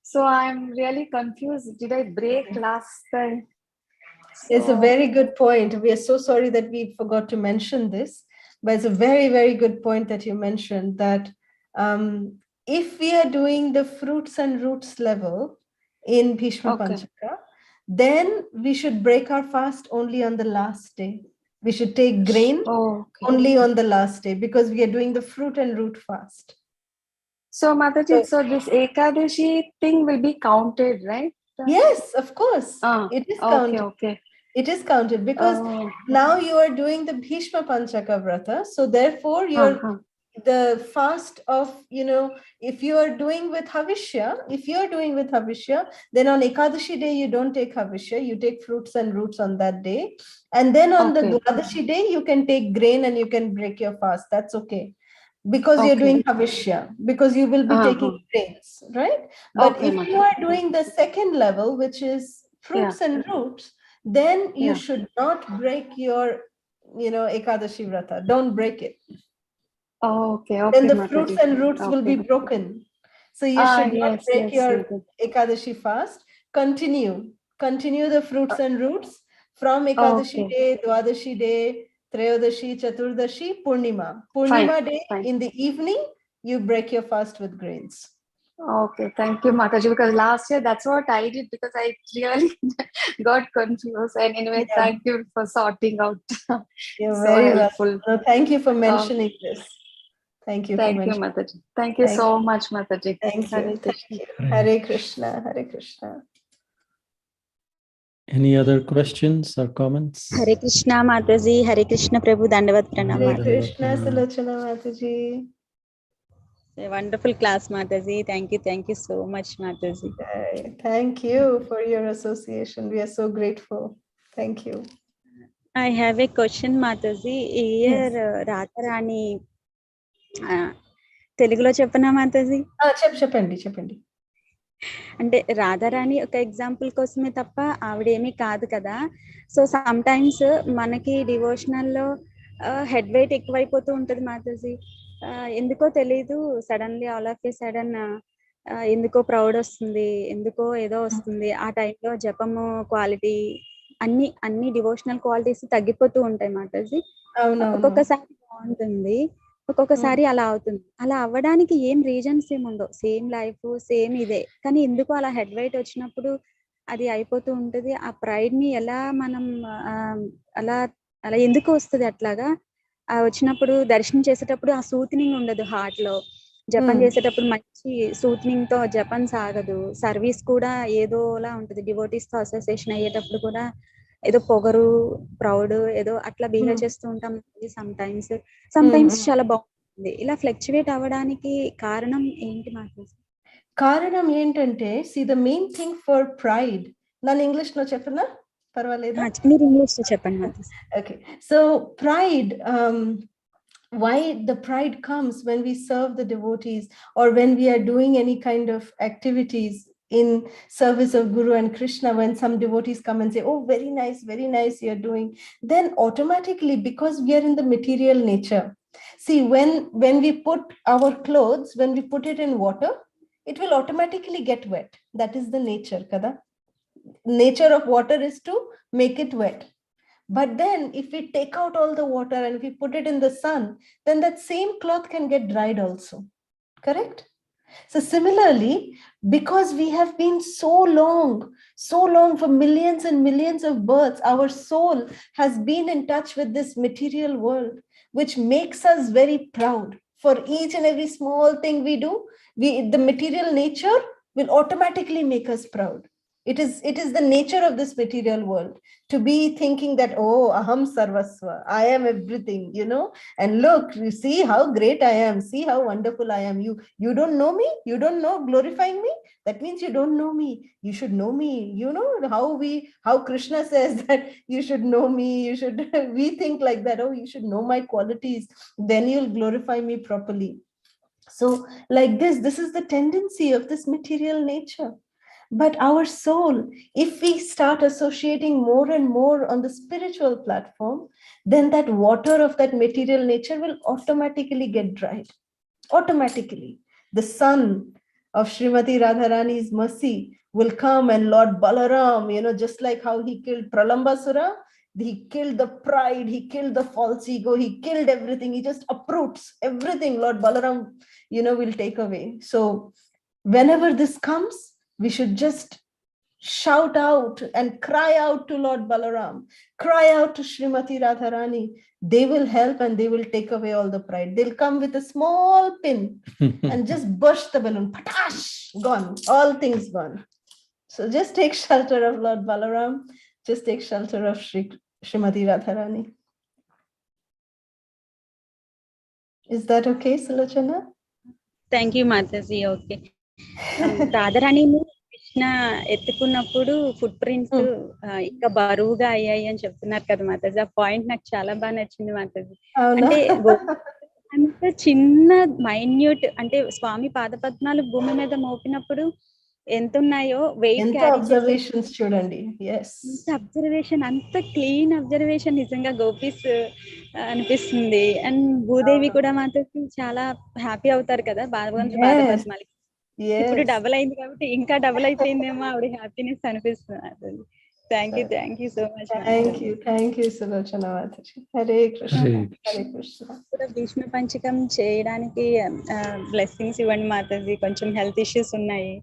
So I'm really confused. Did I break last time? It's a very good point. We are so sorry that we forgot to mention this, but it's a very, very good point that you mentioned that if we are doing the fruits and roots level in Bhishma Panchaka, then we should break our fast only on the last day. We should take grain only on the last day because we are doing the fruit and root fast. So Mataji, so this Ekadashi thing will be counted, right? Yes, of course. It is counted. Okay. It is counted because now you are doing the Bhishma Panchaka Vrata. So therefore, you're the fast of, if you are doing with Havishya, then on Ekadashi day, you don't take Havishya, you take fruits and roots on that day. And then on the Dwadashi day, you can take grain and you can break your fast. That's okay. Because you're doing Havishya, because you will be taking grains, right? But if you are doing the second level, which is fruits and roots, then you should not break your, Ekadashi Vrata. Don't break it. Okay. Then the Mataji. fruits and roots will be broken. So you should not Yes, break yes, your Mataji. Ekadashi fast. Continue the fruits and roots from Ekadashi Okay. day, Dwadashi day, Trayodasi, Chaturdashi, Purnima. Fine, Purnima day fine. in the evening, you break your fast with grains. Okay, thank you, Mataji. Because last year that's what I did, because I really got confused. And anyway, Yeah. thank you for sorting out. You're So very helpful. welcome. No, thank you for mentioning this. Thank you for Thank you, mentioning. Mataji. Thank you Thank so much, Mataji. Thank Hare you. Krishna. Thank you. Hare Krishna. Hare Krishna. Any other questions or comments? Hare Krishna Mataji, Hare Krishna Prabhu, Dandavat Hare Pranam. Krishna, Sulochana Mataji. A wonderful class, Mataji. Thank you so much, Mataji. Thank you for your association. We are so grateful. Thank you. I have a question, Mataji. Yes. Here, Radharani, Telugulo చెప్పనా మాతాజీ? చెప్పండి. అంటే రాధారాణి ఒక example కోసమే తప్ప ఆవిడేమీ కాదు కదా. So some times మనకి devotional లో హెడ్ వెయిట్ ఎక్కువైపోతూ ఉంటది మాతాజీ. ఎందుకో తెలీదు, suddenly all of A sudden ఎందుకో ప్రౌడ్ వస్తుంది, ఎందుకో ఏదో వస్తుంది. ఆ టైంలో జపము క్వాలిటీ అన్ని డివోషనల్ క్వాలిటీస్ తగ్గిపోతూ ఉంటాయి మాతాజీ. ఒక్కొక్కసారి బాగుంటుంది, ఒక్కొక్కసారి అలా అవుతుంది. అలా అవ్వడానికి ఏం రీజన్స్ ఏముండవు, సేమ్ లైఫ్ సేమ్ ఇదే, కానీ ఎందుకు అలా హెడ్ వెయిట్ వచ్చినప్పుడు అది అయిపోతూ ఉంటది. ఆ ప్రైడ్ ని ఎలా మనం అలా అలా ఎందుకు వస్తుంది అట్లాగా వచ్చినప్పుడు? దర్శనం చేసేటప్పుడు ఆ సూతనింగ్ ఉండదు హార్ట్ లో, జపం చేసేటప్పుడు మంచి సూతనింగ్ తో జపం సాగదు, సర్వీస్ కూడా ఏదోలా ఉంటది. డివోటీస్ తో అసోసియేషన్ అయ్యేటప్పుడు కూడా ఏదో పొగరు, ప్రౌడ్ ఏదో అట్లా బిహేవ్ చేస్తూ ఉంటాం సమ్ టైమ్స్ చాలా బాగుంటుంది. ఇలా ఫ్లక్చువేట్ అవ్వడానికి కారణం ఏంటి మాకు? కారణం ఏంటంటే, see the main thing for pride, నన్ను ఇంగ్లీష్ లో చెప్పనా పర్వాలేదా? మీరు ఇంగ్లీష్ లో చెప్పండి. Okay, so pride, why the pride comes when we serve the devotees or when we are doing any kind of activities in service of Guru and Krishna. When some devotees come and say, oh, very nice you're doing, then automatically, because we are in the material nature, see, when we put our clothes, when we put it in water, it will automatically get wet. That is the nature, kada. Nature of water is to make it wet. But then if we take out all the water and if we put it in the sun, then that same cloth can get dried also. Correct? So similarly, because we have been so long for millions and millions of births, our soul has been in touch with this material world, which makes us very proud. For each and every small thing we do, the material nature will automatically make us proud. It is the nature of this material world to be thinking that, oh, aham sarvasva, I am everything, and look, you see how great I am, see how wonderful I am. You don't know me, you don't know glorifying me, that means you don't know me. You should know me. How Krishna says that you should know me, we think like that, oh, you should know my qualities, then you'll glorify me properly. So like this is the tendency of this material nature. But our soul, if we start associating more and more on the spiritual platform, then that water of that material nature will automatically get dried. Automatically. The sun of Srimati Radharani's mercy will come, and Lord Balaram, just like how he killed Pralambasura, he killed the pride, he killed the false ego, he killed everything, he just uproots everything. Lord Balaram, will take away. So whenever this comes, we should just shout out and cry out to Lord Balaram, cry out to Srimati Radharani. They will help and they will take away all the pride. They'll come with a small pin and just burst the balloon. Patash! Gone. All things gone. So just take shelter of Lord Balaram. Just take shelter of Srimati Radharani. Is that okay, Sulochana? Thank you, Mataji. Okay. Radharani Krishna ఎత్తుకున్నప్పుడు footprints ఇంకా బరువుగా అయ్యాయి అని చెప్తున్నారు కదా మాతాజీ. ఆ point నాకు చాలా బాగా నచ్చింది మాతాజీ. అంటే అంత చిన్న మైన్యూట్, అంటే స్వామి పాదపద్మాలు భూమి మీద మోపినప్పుడు ఎంత ఉన్నాయో వెయిట్ అబ్జర్వేషన్స్ చూడండి. అబ్జర్వేషన్, అంత క్లీన్ అబ్జర్వేషన్, నిజంగా గోపీస్ అనిపిస్తుంది. అండ్ భూదేవి కూడా మాతాజీ చాలా హ్యాపీ అవుతారు కదా భగవంతుడి పాదపద్మాలకి. ఇప్పుడు Yes. డబుల్ అయింది కాబట్టి ఇంకా డబుల్ అయిపోయిందేమో ఆవిడ హ్యాపీనెస్ అనిపిస్తుంది. Thank you so much. Thank you, Sulochana Mataji. Hare Krishna. Hare Hare Krishna. కూడా భీష్మ పంచకం చేయడానికి బ్లెస్సింగ్స్ ఇవ్వండి మాతాజీ. కొంచెం హెల్త్ ఇష్యూస్ ఉన్నాయి.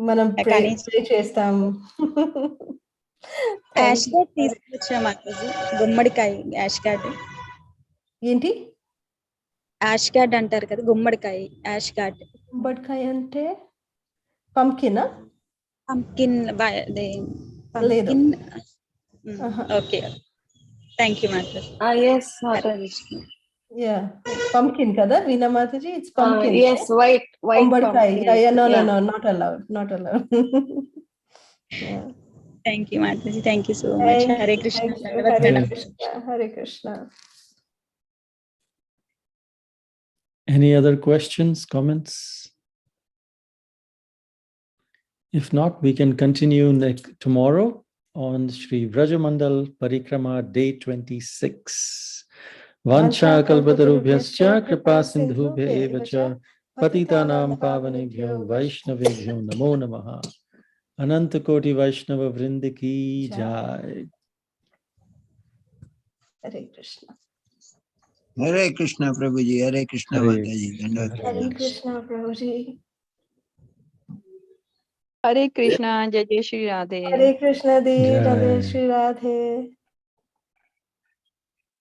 మనం కానీ pray చేస్తాం. యాష్ కార్డ్ తీసుకొచ్చా మాతాజీ. గుమ్మడికాయ యాష్ కార్డ్. ఏంటి యాష్ కార్డ్ అంటారు కదా, గుమ్మడికాయ యాష్ కార్డ్. గుమ్మడికాయ అంటే పంకినా? పంకిన్ లేదు. Okay, thank you Mataji. Yes, Mataji. Yeah, pumpkin kada, Veena Mataji, it's pumpkin. Yes, white Gumbadkai. pumpkin. Yeah, no, not allowed. Yeah. Thank you Mataji. Thank you so much. Hare Krishna. Hare Krishna. Any other questions, comments? If not, we can continue tomorrow on Shri Vrajamandal Parikrama Day 26. Vancha kalpatarubhyascha kripa sindhubhya eva cha patitanam pavanebhyo vaishnavebhyo namo namaha. Ananta Koti Vaishnava Vrinda ki jai. Hare Krishna. Hare Krishna Prabhuji, Hare Krishna Mataji. Hare Krishna Prabhuji. Hare Krishna, Jai Jai Shri Radhe. Hare Krishna Di, Radhe Shri Radhe.